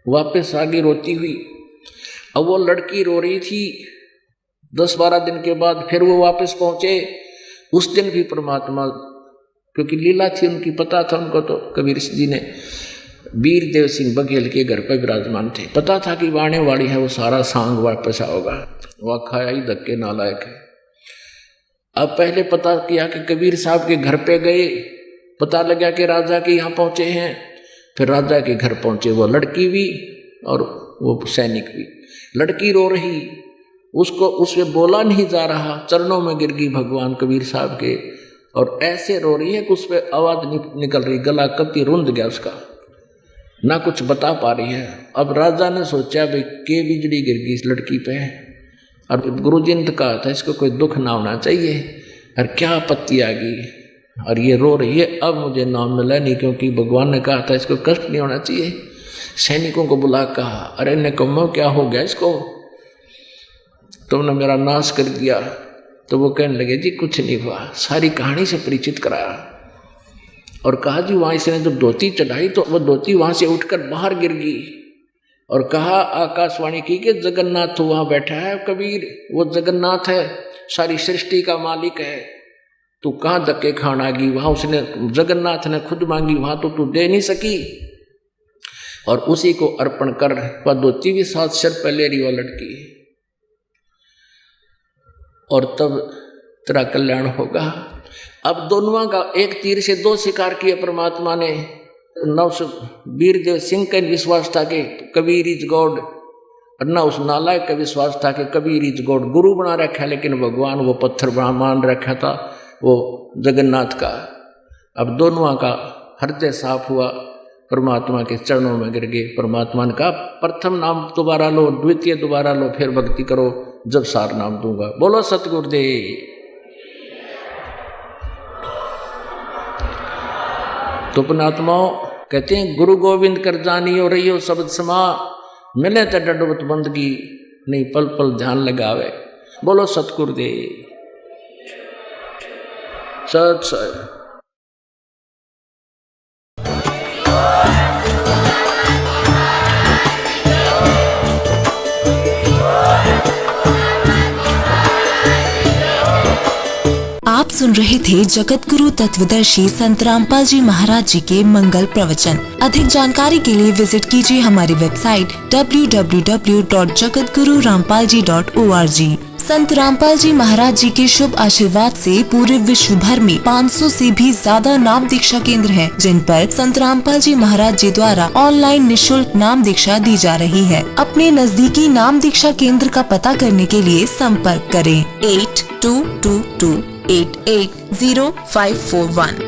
वापस आगे रोती हुई। अब वो लड़की रो रही थी। 10-12 दिन के बाद फिर वो वापस पहुंचे। उस दिन भी परमात्मा, क्योंकि लीला थी उनकी, पता था उनको, तो कबीर जी ने वीर देव सिंह बघेल के घर पर विराजमान थे। पता था कि वाणे वाली है, वो सारा सांग वापस आओगा। वह खाया ही धक्के नालायक है। अब पहले पता किया कि कबीर साहब के घर पे गए, पता लगा कि राजा के यहाँ पहुंचे हैं। फिर राजा के घर पहुंचे, वो लड़की भी और वो सैनिक भी। लड़की रो रही, उसको उससे बोला नहीं जा रहा, चरणों में गिर गई भगवान कबीर साहब के, और ऐसे रो रही है कि उस पर आवाज निकल रही, गला कति रुंध गया उसका, ना कुछ बता पा रही है। अब राजा ने सोचा, भाई के बिजली गिर गई इस लड़की पे, और गुरुजी ने कहा था इसको कोई दुख ना होना चाहिए, और क्या आपत्ति आ गई, और ये रो रही है। अब मुझे नाम मिला नहीं, क्योंकि भगवान ने कहा था इसको कष्ट नहीं होना चाहिए। सैनिकों को बुला कहा, अरे निकम्मो क्या हो गया इसको, तुमने मेरा नाश कर दिया। तो वो कहने लगे, जी कुछ नहीं हुआ। सारी कहानी से परिचित कराया और कहा, जी वहाँ इसने जब धोती चढ़ाई तो वो धोती वहाँ से उठकर बाहर गिर गई, और कहा आकाशवाणी की कि जगन्नाथ तो वहाँ बैठा है कबीर, वो जगन्नाथ है, सारी सृष्टि का मालिक है, तू कहाँ धक्के खाना गई। वहाँ उसने, जगन्नाथ ने खुद मांगी, वहाँ तो तू दे नहीं सकी, और उसी को अर्पण कर। वह धोती भी साथ सिर पर ले रही वो लड़की, और तब तेरा कल्याण होगा। अब दोनों का एक तीर से 2 शिकार किए परमात्मा ने। वीर देव सिंह का विश्वास था कि कबीर इज गॉड, और न उस नालायक का विश्वास था कि कबीर इज गॉड। गुरु बना रखा, लेकिन भगवान वो पत्थर मान रखा था, वो जगन्नाथ का। अब दोनों का हृदय साफ हुआ, परमात्मा के चरणों में गिर गए। परमात्मा ने कहा, प्रथम नाम दोबारा लो, द्वितीय दोबारा लो, फिर भक्ति करो, जब सार नाम दूंगा। बोलो सतगुरुदेव। तो पुणात्माओं कहते हैं, गुरु गोविंद कर जानियो रहियो शब्द समा, मिले तो डडबत बंदगी, नहीं पल पल ध्यान लगावे। बोलो सतगुरुदेव। सत सत। आप सुन रहे थे जगत गुरु तत्वदर्शी संत रामपाल जी महाराज जी के मंगल प्रवचन। अधिक जानकारी के लिए विजिट कीजिए हमारी वेबसाइट www.jagatgururampalji.org। संत रामपाल जी महाराज जी के शुभ आशीर्वाद से पूरे विश्व भर में 500 से भी ज्यादा नाम दीक्षा केंद्र हैं, जिन पर संत रामपाल जी महाराज जी द्वारा ऑनलाइन निःशुल्क नाम दीक्षा दी जा रही है। अपने नजदीकी नाम दीक्षा केंद्र का पता करने के लिए संपर्क करें 8222880541।